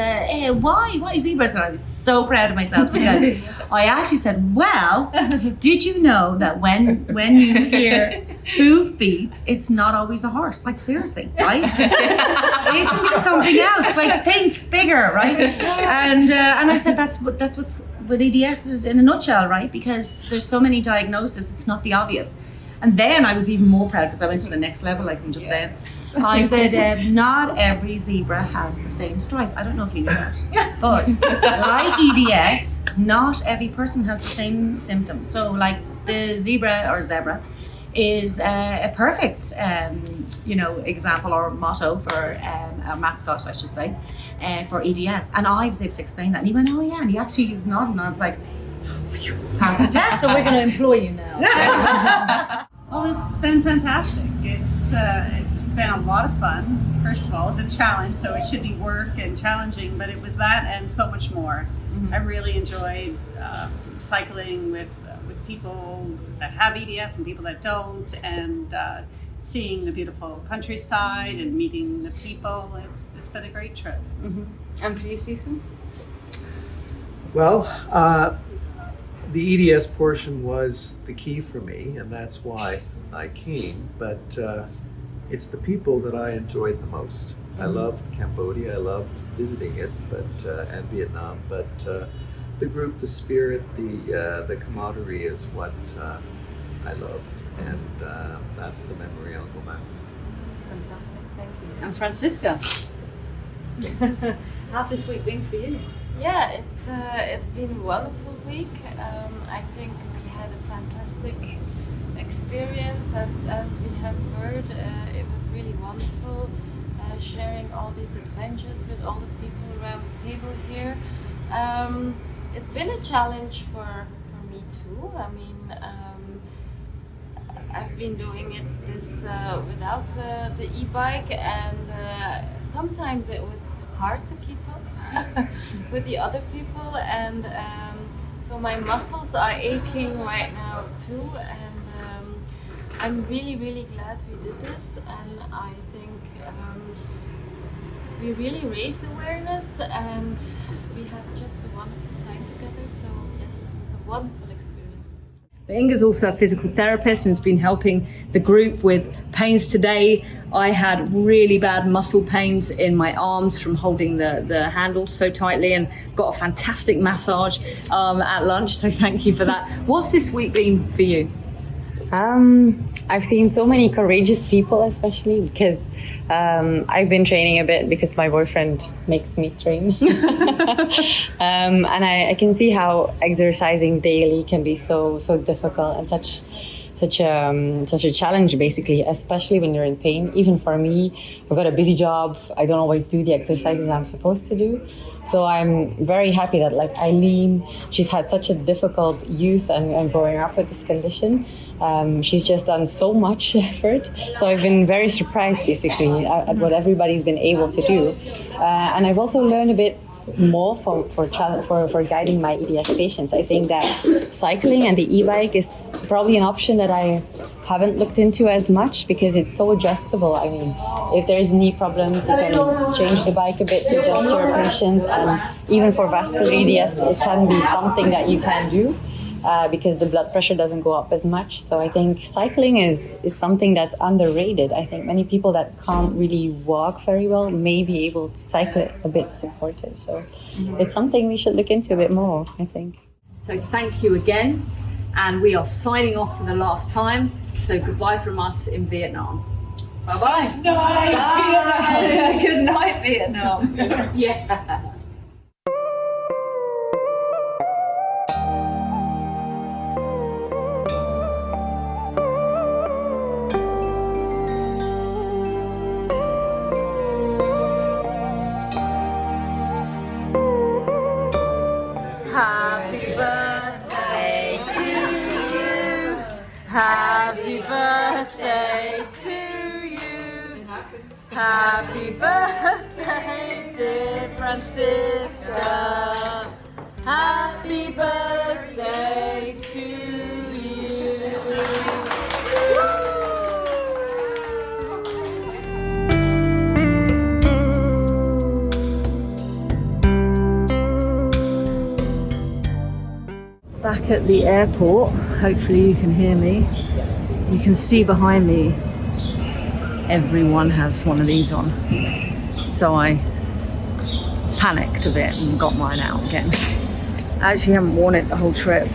why zebras? And I was so proud of myself, because I actually said, well, did you know that when you hear hoof beats, it's not always a horse? Like, seriously, right? It can be something else. Like, think bigger, right? And I said, that's what EDS is in a nutshell, right? Because there's so many diagnoses, it's not the obvious. And then I was even more proud because I went to the next level, like I'm just saying. I said, not every zebra has the same stripe. I don't know if you knew that. But like EDS, not every person has the same symptoms. So like the zebra is a perfect, example or motto for a mascot, I should say, for EDS. And I was able to explain that. And he went, oh yeah, and he actually was nodding. And I was like, pass the test. So we're going to employ you now. Well, it's been fantastic. It's been a lot of fun. First of all, it's a challenge, so it should be work and challenging, but it was that and so much more. I really enjoyed cycling with people that have EDS and people that don't, and seeing the beautiful countryside and meeting the people. It's been a great trip. And for you, Susan? Well, the EDS portion was the key for me, and that's why I came, but it's the people that I enjoyed the most. I loved Cambodia, I loved visiting it, and Vietnam, but the group, the spirit, the camaraderie is what I loved, and that's the memory I'll go back. Fantastic, thank you. And Francisca, how's this week been for you? Yeah, it's been a wonderful week. I think we had a fantastic experience, as we have heard. It was really wonderful sharing all these adventures with all the people around the table here. It's been a challenge for me too. I mean, I've been doing this without the e-bike, and sometimes it was hard to keep up with the other people, and so my muscles are aching right now too, and I'm really glad we did this, and I think we really raised awareness, and we had just a wonderful time together. So yes, it was a wonderful experience. Inga's also a physical therapist and has been helping the group with pains today. I had really bad muscle pains in my arms from holding the handles so tightly, and got a fantastic massage at lunch, so thank you for that. What's this week been for you? I've seen so many courageous people, especially because I've been training a bit because my boyfriend makes me train. And I can see how exercising daily can be so difficult and such a challenge, basically, especially when you're in pain. Even for me, I've got a busy job. I don't always do the exercises I'm supposed to do. So I'm very happy that, like Eileen, she's had such a difficult youth and growing up with this condition. She's just done so much effort. So I've been very surprised, basically, at what everybody's been able to do. And I've also learned a bit more for guiding my EDS patients. I think that cycling and the e-bike is probably an option that I haven't looked into as much because it's so adjustable. I mean, if there's knee problems, you can change the bike a bit to adjust your patient, and even for vascular EDS, it can be something that you can do. Because the blood pressure doesn't go up as much. So I think cycling is something that's underrated. I think many people that can't really walk very well may be able to cycle a bit supportive. So it's something we should look into a bit more, I think. So thank you again. And we are signing off for the last time. So goodbye from us in Vietnam. Bye-bye. Bye. Good night, Vietnam. Yeah. Happy birthday to you. Happy birthday to you. Happy birthday, dear Francisca. Happy birthday to you. Back at the airport, hopefully you can hear me. You can see behind me, everyone has one of these on. So I panicked a bit and got mine out again. I actually haven't worn it the whole trip,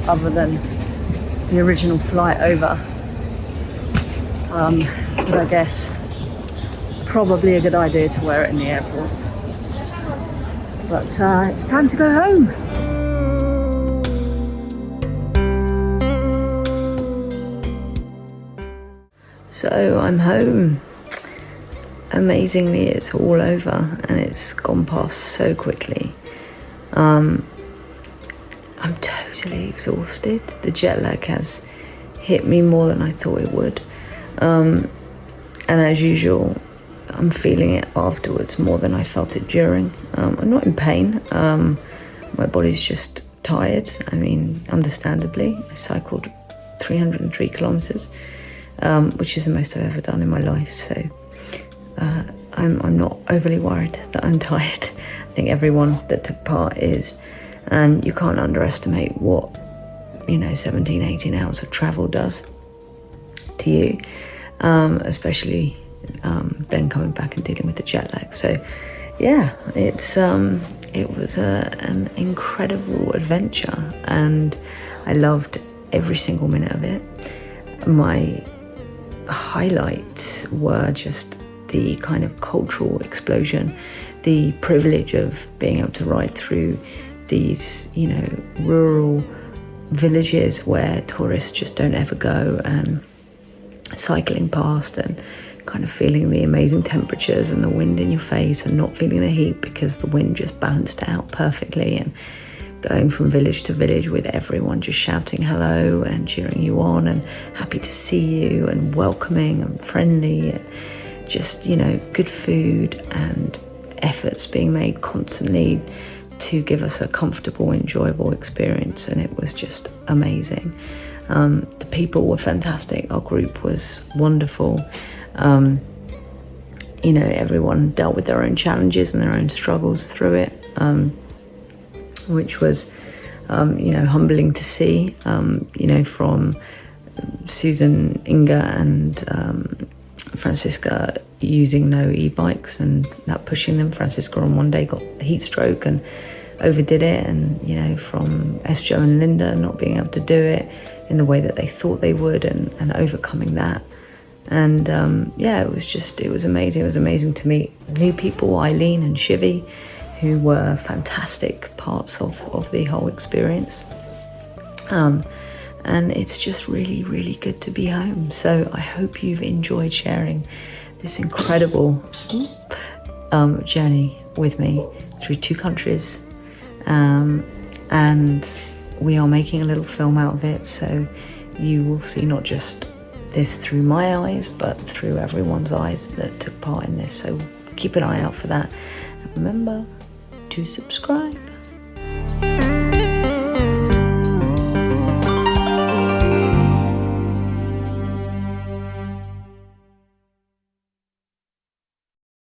other than the original flight over. But I guess probably a good idea to wear it in the airport. But it's time to go home. So I'm home. Amazingly, it's all over and it's gone past so quickly. I'm totally exhausted. The jet lag has hit me more than I thought it would. And as usual, I'm feeling it afterwards more than I felt it during. I'm not in pain. My body's just tired. I mean, understandably. I cycled 303 kilometers. Which is the most I've ever done in my life. So I'm not overly worried that I'm tired. I think everyone that took part is, and you can't underestimate what 17, 18 hours of travel does to you, especially then coming back and dealing with the jet lag. So yeah, it was an incredible adventure, and I loved every single minute of it. My highlights were just the kind of cultural explosion, the privilege of being able to ride through these, rural villages where tourists just don't ever go, and cycling past and kind of feeling the amazing temperatures and the wind in your face and not feeling the heat because the wind just balanced out perfectly, and going from village to village with everyone just shouting hello and cheering you on and happy to see you and welcoming and friendly, and just, good food and efforts being made constantly to give us a comfortable, enjoyable experience. And it was just amazing. The people were fantastic. Our group was wonderful. Everyone dealt with their own challenges and their own struggles through it. Which was, humbling to see, from Susan, Inga and Francisca using no e-bikes and that pushing them. Francisca on one day got a heat stroke and overdid it, and, from Joe and Linda not being able to do it in the way that they thought they would, and overcoming that. And it was amazing. It was amazing to meet new people, Eileen and Shivy, who were fantastic parts of the whole experience. And it's just really, really good to be home. So I hope you've enjoyed sharing this incredible journey with me through 2 countries. And we are making a little film out of it, so you will see not just this through my eyes, but through everyone's eyes that took part in this. So keep an eye out for that. And remember, to subscribe.